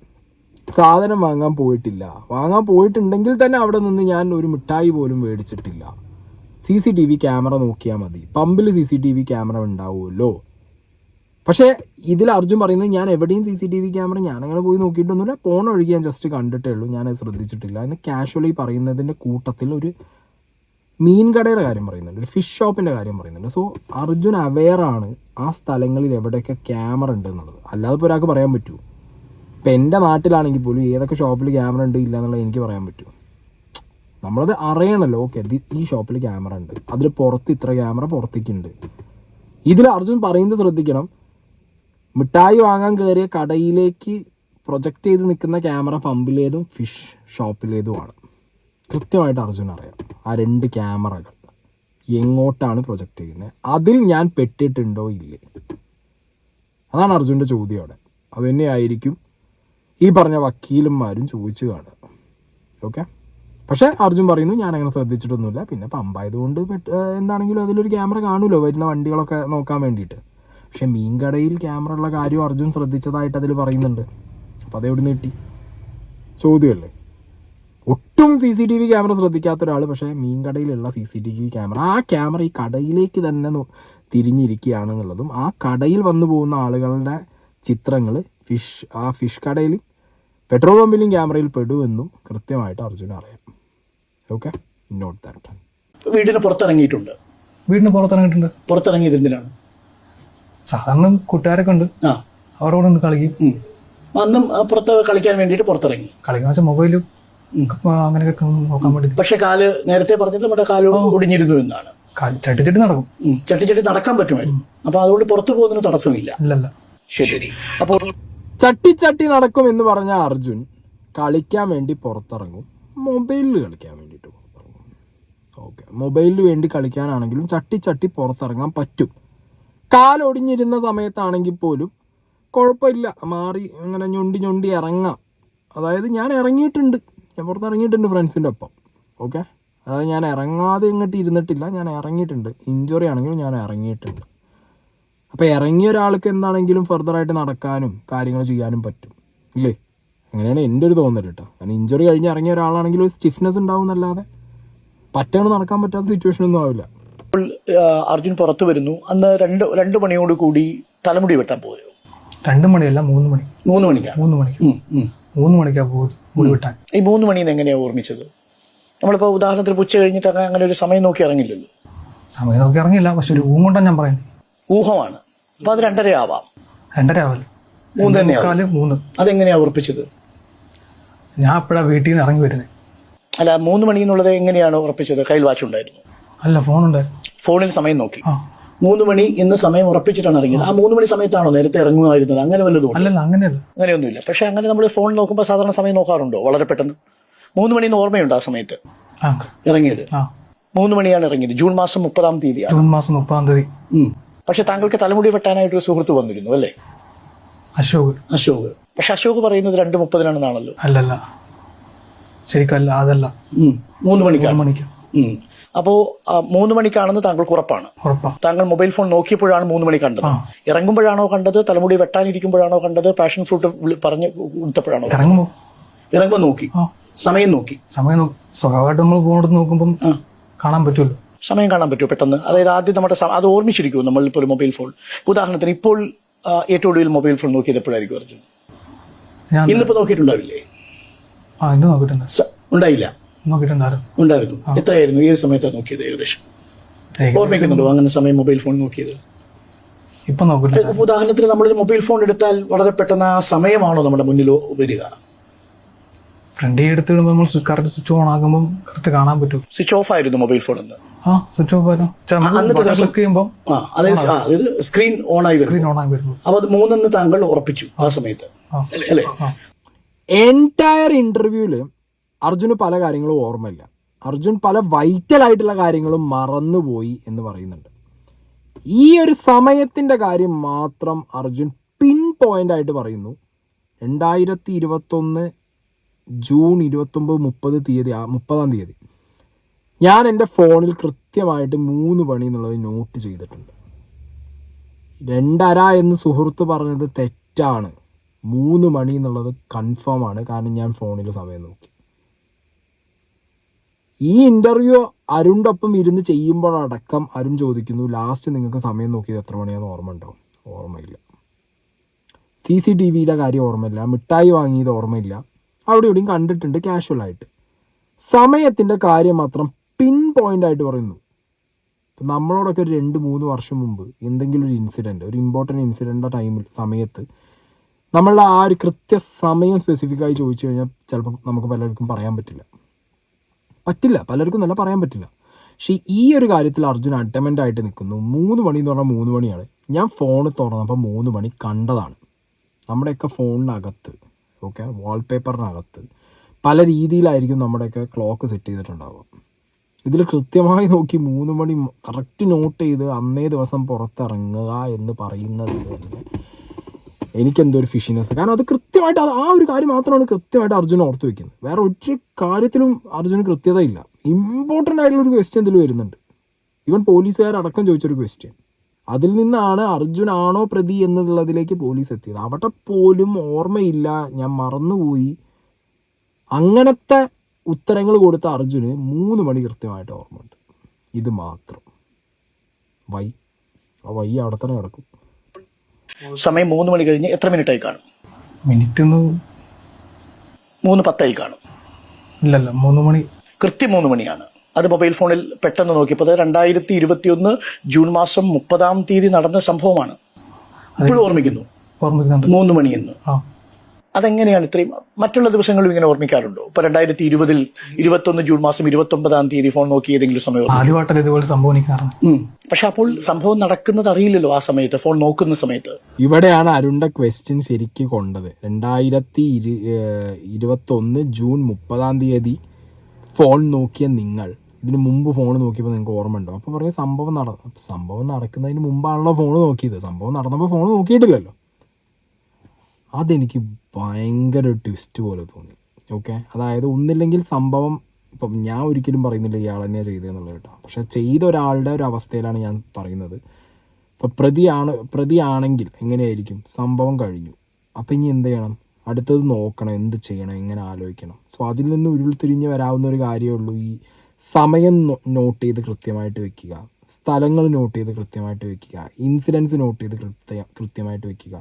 സാധനം വാങ്ങാൻ പോയിട്ടുണ്ടെങ്കിൽ തന്നെ അവിടെ നിന്ന് ഞാൻ ഒരു മിഠായി പോലും മേടിച്ചിട്ടില്ല. CCTV ക്യാമറ നോക്കിയാൽ മതി, പമ്പിൽ CCTV ക്യാമറ ഉണ്ടാവുമല്ലോ. പക്ഷേ ഇതിൽ അർജുൻ പറയുന്നത് ഞാൻ എവിടെയും CCTV ക്യാമറ ഞാനങ്ങനെ പോയി നോക്കിയിട്ടൊന്നുമില്ല, പോണ ഒഴുകി ഞാൻ ജസ്റ്റ് കണ്ടിട്ടേ ഉള്ളൂ, ഞാനത് ശ്രദ്ധിച്ചിട്ടില്ല എന്ന് കാഷ്വലി പറയുന്നതിൻ്റെ കൂട്ടത്തിൽ ഒരു മീൻ കടയുടെ കാര്യം പറയുന്നുണ്ട്, ഒരു ഫിഷ് ഷോപ്പിൻ്റെ കാര്യം പറയുന്നുണ്ട്. സോ അർജുൻ അവെയറാണ് ആ സ്ഥലങ്ങളിൽ എവിടെയൊക്കെ ക്യാമറ ഉണ്ട് എന്നുള്ളത്. അല്ലാതെ ഇപ്പോൾ ഒരാൾക്ക് പറയാൻ പറ്റുമോ? ഇപ്പം എൻ്റെ നാട്ടിലാണെങ്കിൽ പോലും ഏതൊക്കെ ഷോപ്പിൽ ക്യാമറ ഉണ്ട് ഇല്ല എന്നുള്ളത് എനിക്ക് പറയാൻ പറ്റുമോ? നമ്മളത് അറിയണമല്ലോ. ഓക്കെ, ഈ ഷോപ്പിൽ ക്യാമറ ഉണ്ട്, അതിൽ പുറത്ത് ഇത്ര ക്യാമറ പുറത്തേക്കുണ്ട്. ഇതിൽ അർജുൻ പറയുന്നത് ശ്രദ്ധിക്കണം, മിഠായി വാങ്ങാൻ കയറിയ കടയിലേക്ക് പ്രൊജക്റ്റ് ചെയ്ത് നിൽക്കുന്ന ക്യാമറ പമ്പിലേതും ഫിഷ് ഷോപ്പിലേതുമാണ്. കൃത്യമായിട്ട് അർജുൻ അറിയാം ആ 2 ക്യാമറകൾ എങ്ങോട്ടാണ് പ്രൊജക്റ്റ് ചെയ്യുന്നത്, അതിൽ ഞാൻ പെട്ടിട്ടുണ്ടോ ഇല്ലേ. അതാണ് അർജുൻ്റെ ചോദ്യം അവിടെ. അതുതന്നെയായിരിക്കും ഈ പറഞ്ഞ വക്കീലന്മാരും ചോദിച്ചു കാണുക. ഓക്കെ, പക്ഷേ അർജുൻ പറയുന്നു ഞാനങ്ങനെ ശ്രദ്ധിച്ചിട്ടൊന്നുമില്ല, പിന്നെ പമ്പായതുകൊണ്ട് എന്താണെങ്കിലും അതിലൊരു ക്യാമറ കാണുമല്ലോ വരുന്ന വണ്ടികളൊക്കെ നോക്കാൻ വേണ്ടിയിട്ട്. പക്ഷെ മീൻകടയിൽ ക്യാമറ ഉള്ള കാര്യം അർജുൻ ശ്രദ്ധിച്ചതായിട്ട് അതിൽ പറയുന്നുണ്ട്. അപ്പോൾ അതെവിടെ നിന്ന് കിട്ടി? ചോദ്യമല്ലേ. ഒട്ടും CCTV ക്യാമറ ശ്രദ്ധിക്കാത്ത ഒരാൾ പക്ഷേ മീൻകടയിലുള്ള CCTV ക്യാമറ, ആ ക്യാമറ ഈ കടയിലേക്ക് തന്നെ തിരിഞ്ഞിരിക്കുകയാണെന്നുള്ളതും ആ കടയിൽ വന്നു പോകുന്ന ആളുകളുടെ ചിത്രങ്ങൾ ഫിഷ് കടയിൽ പെട്രോൾ പമ്പിലും ക്യാമറയിൽ പെടുമെന്നും കൃത്യമായിട്ട് അർജുൻ അറിയാം. Okay, note that. വീടിന് പുറത്തിറങ്ങിയിട്ടുണ്ട്. വീടിന് പുറത്തിറങ്ങിയിട്ടുണ്ട്. പുറത്തിറങ്ങിയത് എന്തിനാണ്? സാധാരണ കൂട്ടുകാരൊക്കെ ഉണ്ട്, ആ, അവരുടെ കൂടെ ഒന്ന് കളിക്കും. അന്നും പുറത്ത് കളിക്കാൻ വേണ്ടിയിട്ട് പുറത്തിറങ്ങി. കളിക്കുന്ന വെച്ചാൽ മൊബൈലും അങ്ങനെയൊക്കെ നോക്കാൻ വേണ്ടി. പക്ഷെ കാല് നേരത്തെ പറഞ്ഞത് നമ്മുടെ കാല് ഒടിഞ്ഞിരുന്നു എന്നാണ്. ചട്ടിച്ചട്ടി നടക്കും. ചട്ടി നടക്കാൻ പറ്റുമായിരുന്നു. അപ്പൊ അതുകൊണ്ട് പുറത്തു പോകുന്നതിന് തടസ്സമില്ല. ഇല്ലല്ല. ശരി. അപ്പോൾ ചട്ടി നടക്കും എന്ന് പറഞ്ഞ അർജുൻ കളിക്കാൻ വേണ്ടി പുറത്തിറങ്ങും, മൊബൈലിൽ കളിക്കാൻ വേണ്ടിയിട്ട് പുറത്തിറങ്ങും. ഓക്കെ, മൊബൈലിൽ വേണ്ടി കളിക്കാനാണെങ്കിലും ചട്ടി പുറത്തിറങ്ങാൻ പറ്റും. കാലൊടിഞ്ഞിരുന്ന സമയത്താണെങ്കിൽ പോലും കുഴപ്പമില്ല, മാറി അങ്ങനെ ഞൊണ്ടി ഇറങ്ങാം. അതായത് ഞാൻ പുറത്തിറങ്ങിയിട്ടുണ്ട് ഫ്രണ്ട്സിൻ്റെ ഒപ്പം. ഓക്കെ, അതായത് ഞാൻ ഇറങ്ങാതെ ഇങ്ങോട്ട് ഇരുന്നിട്ടില്ല, ഞാൻ ഇറങ്ങിയിട്ടുണ്ട്. ഇഞ്ചുറി ആണെങ്കിലും ഞാൻ ഇറങ്ങിയിട്ടുണ്ട്. അപ്പോൾ ഇറങ്ങിയ ഒരാൾക്ക് എന്താണെങ്കിലും ഫർദറായിട്ട് നടക്കാനും കാര്യങ്ങൾ ചെയ്യാനും പറ്റും ഇല്ലേ? അങ്ങനെയാണ് എൻ്റെ ഒരു തോന്നൽ കേട്ടോ. കാരണം ഇഞ്ചുറി കഴിഞ്ഞ് ഇറങ്ങിയ ഒരാളാണെങ്കിൽ ഒരു സ്റ്റിഫ്നെസ് ഉണ്ടാവും എന്നല്ലാതെ പറ്റാണ്ട് നടക്കാൻ പറ്റാത്ത സിറ്റുവേഷനൊന്നും ആവില്ല. അപ്പോൾ അർജുൻ പുറത്തു വരുന്നു. അന്ന് രണ്ട് മണിയോട് കൂടി തലമുടി വെട്ടാൻ പോയോ? 2 മണിയല്ല, 3 മണി. 3 മണിക്കാണ്. 3 മണിക്ക് 3 മണിക്കാ പോകുന്നത് മുടി വെട്ടാൻ. ഈ 3 മണിന്ന് എങ്ങനെയാണ് ഓർമ്മിച്ചത്? നമ്മളിപ്പോൾ ഉദാഹരണത്തിന് ഉച്ച കഴിഞ്ഞിട്ട് അങ്ങനെ ഒരു സമയം നോക്കി ഇറങ്ങില്ലല്ലോ. സമയം നോക്കി ഇറങ്ങിയില്ല, പക്ഷെ ഒരു ഊഹം കൊണ്ടാണ് ഞാൻ പറയുന്നത്. ഊഹമാണ്. അപ്പൊ അത് 2:30 ആവാം. 2:30 ആവല്ലോ. 3 തന്നെയാണ്. 3. അതെങ്ങനെയാ ഉറപ്പിച്ചത്? ഞാൻ എപ്പോഴാണ് വീട്ടിൽ നിന്ന് ഇറങ്ങി വരുന്നത്. അല്ല, 3 മണി എന്നുള്ളത് എങ്ങനെയാണ് ഉറപ്പിച്ചത്? കയ്യിൽ വാച്ച് ഉണ്ടായിരുന്നു? അല്ല, ഫോണുണ്ടായിരുന്നു. ഫോണിൽ സമയം നോക്കി. ആ, 3 മണി എന്ന് സമയം ഉറപ്പിച്ചിട്ടാണ് ഇറങ്ങിയത്. ആ 3 മണി സമയത്താണോ നേരത്തെ ഇറങ്ങുമായിരുന്നത്? അങ്ങനെ വല്ലതും ഉണ്ടോ? അല്ലല്ല, അങ്ങനെയല്ല. അങ്ങനെയൊന്നുമില്ല. പക്ഷെ അങ്ങനെ നമ്മൾ ഫോൺ നോക്കുമ്പോൾ സാധാരണ സമയം നോക്കാറുണ്ടോ വളരെ പെട്ടെന്ന്? 3 മണിന്ന് ഓർമ്മയുണ്ടോ ആ സമയത്ത് ആ, ഇറങ്ങിയത്? ആ, 3 മണിയാണ് ഇറങ്ങിയത്. ജൂൺ മാസം 30-ാം തീയതിയാണ്. ജൂൺ മാസം 30-ാം തീയതി. പക്ഷെ താങ്കൾക്ക് തലമുടി വെട്ടാനായിട്ടൊരു സുഹൃത്ത് വന്നിരുന്നു അല്ലേ? അശോക്. പക്ഷെ അശോക് പറയുന്നത് 2:30-നാണെന്നാണല്ലോ. അല്ലല്ല, ശരിക്കല്ല, അതല്ല. 3 മണിക്കാണ്. 3 മണിക്ക്. അപ്പോ 3 മണിക്കാണെന്ന് താങ്കൾക്ക് ഉറപ്പാണ്? ഉറപ്പാ. താങ്കൾ മൊബൈൽ ഫോൺ നോക്കിയപ്പോഴാണ് 3 മണി കണ്ടത്. ഇറങ്ങുമ്പോഴാണോ കണ്ടത്? തലമുടി വെട്ടാനിരിക്കുമ്പോഴാണോ കണ്ടത്? പാഷൻ ഫ്രൂട്ട് പറഞ്ഞ് കൊടുത്തപ്പോഴാണോ? ഇറങ്ങുമ്പോൾ നോക്കി. സമയം നോക്കി. സ്വഭാവമായിട്ട് നമ്മൾ ഫോണെടുത്ത് നോക്കുമ്പോൾ കാണാൻ പറ്റുമല്ലോ. സമയം കാണാൻ പറ്റുമോ പെട്ടെന്ന്? അതായത് ആദ്യം നമ്മുടെ അത് ഓർമ്മിച്ചിരിക്കുമോ നമ്മളിപ്പോൾ ഒരു മൊബൈൽ ഫോൺ? ഉദാഹരണത്തിന് ഇപ്പോൾ ഏറ്റവും ഒടുവിൽ മൊബൈൽ ഫോൺ നോക്കിയത് എപ്പോഴായിരിക്കും അർജുൻ? ഇന്നിപ്പോ നോക്കിയിട്ടുണ്ടാവില്ലേ? ഇന്ന് നോക്കിയിട്ടുണ്ട്. ഉണ്ടായില്ല? ഉണ്ടായിരുന്നു. എത്രയായിരുന്നു? ഏത് സമയത്താണ് നോക്കിയത് ഏകദേശം ഓർമ്മിക്കുന്നുണ്ടോ അങ്ങനെ സമയം മൊബൈൽ ഫോൺ നോക്കിയത്? ഇപ്പൊ നോക്കില്ല. ഉദാഹരണത്തിന് നമ്മളൊരു മൊബൈൽ ഫോൺ എടുത്താൽ വളരെ പെട്ടെന്ന് ആ സമയമാണോ നമ്മുടെ മുന്നിൽ വരിക? ഫ്രണ്ട് എടുത്തിടുമ്പോൾ നമ്മൾ കറക്റ്റ് സ്വിച്ച് ഓൺ ആകുമ്പോൾ കറക്റ്റ് കാണാൻ പറ്റും. സ്വിച്ച് ഓഫ് ആയിരുന്നു മൊബൈൽ ഫോൺ എന്ന്? സ്വിച്ച് ഓഫ് ആയിരുന്നു. സ്ക്രീൻ ഓൺ ആയി വരുന്നു. അപ്പൊ അത് 3 താങ്കൾ ഉറപ്പിച്ചു ആ സമയത്ത് അല്ലേ? എൻറ്റയർ ഇന്റർവ്യൂല് അർജുന് പല കാര്യങ്ങളും ഓർമ്മയില്ല. അർജുൻ പല വൈറ്റൽ ആയിട്ടുള്ള കാര്യങ്ങളും മറന്നുപോയി എന്ന് പറയുന്നുണ്ട്. ഈ ഒരു സമയത്തിൻ്റെ കാര്യം മാത്രം അർജുൻ പിൻ പോയിന്റ് ആയിട്ട് പറയുന്നു. 2021 ജൂൺ 29-30 തീയതി 30-ാം തീയതി ഞാൻ എൻ്റെ ഫോണിൽ കൃത്യമായിട്ട് 3 മണി എന്നുള്ളത് നോട്ട് ചെയ്തിട്ടുണ്ട്. 2:30 എന്ന് സുഹൃത്ത് പറഞ്ഞത് തെറ്റാണ്. 3 മണി എന്നുള്ളത് കൺഫേം ആണ്. കാരണം ഞാൻ ഫോണിൽ സമയം നോക്കി. ഈ ഇൻ്റർവ്യൂ അരുണിൻ്റെ ഒപ്പം ഇരുന്ന് ചെയ്യുമ്പോഴടക്കം അരുൺ ചോദിക്കുന്നു, ലാസ്റ്റ് നിങ്ങൾക്ക് സമയം നോക്കിയത് എത്ര മണിയാണെന്ന് ഓർമ്മ ഉണ്ടാവും? ഓർമ്മയില്ല. CCTVയുടെ കാര്യം ഓർമ്മയില്ല. മിഠായി വാങ്ങിയത് ഓർമ്മയില്ല. അവിടെ ഇവിടെയും കണ്ടിട്ടുണ്ട് കാഷ്വലായിട്ട്. സമയത്തിൻ്റെ കാര്യം മാത്രം പിൻ പോയിന്റ് ആയിട്ട് പറയുന്നു. നമ്മളോടൊക്കെ ഒരു 2-3 വർഷം മുമ്പ് എന്തെങ്കിലും ഒരു ഇൻസിഡൻറ്റ്, ഒരു ഇമ്പോർട്ടൻറ്റ് ഇൻസിഡൻ്റ് ടൈമിൽ സമയത്ത് നമ്മളുടെ ആ ഒരു കൃത്യസമയം സ്പെസിഫിക്കായി ചോദിച്ചു കഴിഞ്ഞാൽ ചിലപ്പോൾ നമുക്ക് പലർക്കും പറയാൻ പറ്റില്ല. പലർക്കും നല്ല പറയാൻ പറ്റില്ല. പക്ഷേ ഈ ഒരു കാര്യത്തിൽ അർജുൻ അഡമൻ്റ് ആയിട്ട് നിൽക്കുന്നു. 3 മണി എന്ന് പറഞ്ഞാൽ 3 മണിയാണ്. ഞാൻ ഫോൺ തുറന്നപ്പോൾ 3 മണി കണ്ടതാണ്. നമ്മുടെയൊക്കെ ഫോണിനകത്ത്, ഓക്കെ, വാൾപേപ്പറിനകത്ത് പല രീതിയിലായിരിക്കും നമ്മുടെയൊക്കെ ക്ലോക്ക് സെറ്റ് ചെയ്തിട്ടുണ്ടാവുക. ഇതിൽ കൃത്യമായി നോക്കി 3 മണി കറക്റ്റ് നോട്ട് ചെയ്ത് അന്നേ ദിവസം പുറത്തിറങ്ങുക എന്ന് പറയുന്നത് തന്നെ എനിക്കെന്തോ ഒരു ഫിഷിനെസ്. കാരണം അത് കൃത്യമായിട്ട് ആ ഒരു കാര്യം മാത്രമാണ് കൃത്യമായിട്ട് അർജുൻ ഓർത്ത് വയ്ക്കുന്നത്. വേറെ ഒരു കാര്യത്തിലും അർജുന് കൃത്യതയില്ല. ഇമ്പോർട്ടൻ്റ് ആയിട്ടുള്ളൊരു ക്വസ്റ്റ്യൻ ഇതിൽ വരുന്നുണ്ട്. ഈവൻ പോലീസുകാരടക്കം ചോദിച്ചൊരു ക്വസ്റ്റ്യൻ. അതിൽ നിന്നാണ് അർജുൻ ആണോ പ്രതി എന്നുള്ളതിലേക്ക് പോലീസ് എത്തിയത്. അവിടെ പോലും ഓർമ്മയില്ല, ഞാൻ മറന്നുപോയി, അങ്ങനത്തെ ഉത്തരങ്ങൾ കൊടുത്ത അർജുന് 3 മണി കൃത്യമായിട്ട് ഓർമ്മയുണ്ട്. ഇത് മാത്രം വൈ അവിടെ തന്നെ കിടക്കും. സമയം 3 മണി കഴിഞ്ഞ് എത്ര മിനിറ്റ് ആയി കാണും? മിനിറ്റ് 3:10 കാണും. ഇല്ലല്ല 3 മണി. കൃത്യം 3 മണിയാണ്. അത് മൊബൈൽ ഫോണിൽ പെട്ടെന്ന് നോക്കിയപ്പോൾ 2021 ജൂൺ മാസം 30-ാം തീയതി നടന്ന സംഭവമാണ്. ഇപ്പോഴും ഓർമ്മിക്കുന്നു ഓർമ്മിക്കുന്നുണ്ട്. 3 മണിയെന്ന്. ആ അതെങ്ങനെയാണ് ഇത്രയും? മറ്റുള്ള ദിവസങ്ങളും ഇങ്ങനെ ഓർമ്മിക്കാറുണ്ടോ? ഇപ്പൊ 2020 21 ജൂൺ മാസം 29-ാം തീയതി ഫോൺ നോക്കി ഏതെങ്കിലും സമയം? ആദ്യമായിട്ടല്ല ഇതുപോലെ സംഭവം എനിക്ക് അറിഞ്ഞത്. പക്ഷെ അപ്പോൾ സംഭവം നടക്കുന്നത് അറിയില്ലല്ലോ ആ സമയത്ത്, ഫോൺ നോക്കുന്ന സമയത്ത്. ഇവിടെയാണ് അരുണിന്റെ ക്വസ്റ്റ്യൻ ശരിക്ക് കൊണ്ടത്. 2021 ജൂൺ 30-ാം തീയതി ഫോൺ നോക്കിയ നിങ്ങൾ ഇതിന് മുമ്പ് ഫോൺ നോക്കിയപ്പോൾ നിങ്ങൾക്ക് ഓർമ്മ ഉണ്ടോ? അപ്പോൾ പറയും സംഭവം നടക്കുന്നതിന് മുമ്പാണല്ലോ ഫോൺ നോക്കിയത്, സംഭവം നടന്നപ്പോൾ ഫോൺ നോക്കിയിട്ടില്ലല്ലോ. അതെനിക്ക് ഭയങ്കര ട്വിസ്റ്റ് പോലെ തോന്നി. ഓക്കെ, അതായത് ഒന്നില്ലെങ്കിൽ സംഭവം, ഇപ്പം ഞാൻ ഒരിക്കലും പറയുന്നില്ല ഇയാൾ തന്നെയാണ് ചെയ്തതെന്നുള്ളത് കേട്ടോ, പക്ഷെ ചെയ്ത ഒരാളുടെ ഒരു അവസ്ഥയിലാണ് ഞാൻ പറയുന്നത്. ഇപ്പം പ്രതിയാണെങ്കിൽ എങ്ങനെയായിരിക്കും? സംഭവം കഴിഞ്ഞു, അപ്പം ഇനി എന്ത് ചെയ്യണം? അടുത്തത് നോക്കണം, എന്ത് ചെയ്യണം, എങ്ങനെ ആലോചിക്കണം. സോ അതിൽ നിന്ന് ഉരുൾത്തിരിഞ്ഞ് വരാവുന്ന ഒരു കാര്യമേ ഉള്ളൂ. ഈ സമയം നോട്ട് ചെയ്ത് കൃത്യമായിട്ട് വെക്കുക, സ്ഥലങ്ങൾ നോട്ട് ചെയ്ത് കൃത്യമായിട്ട് വെക്കുക, ഇൻസിഡൻസ് നോട്ട് ചെയ്ത് കൃത്യമായിട്ട് വെക്കുക.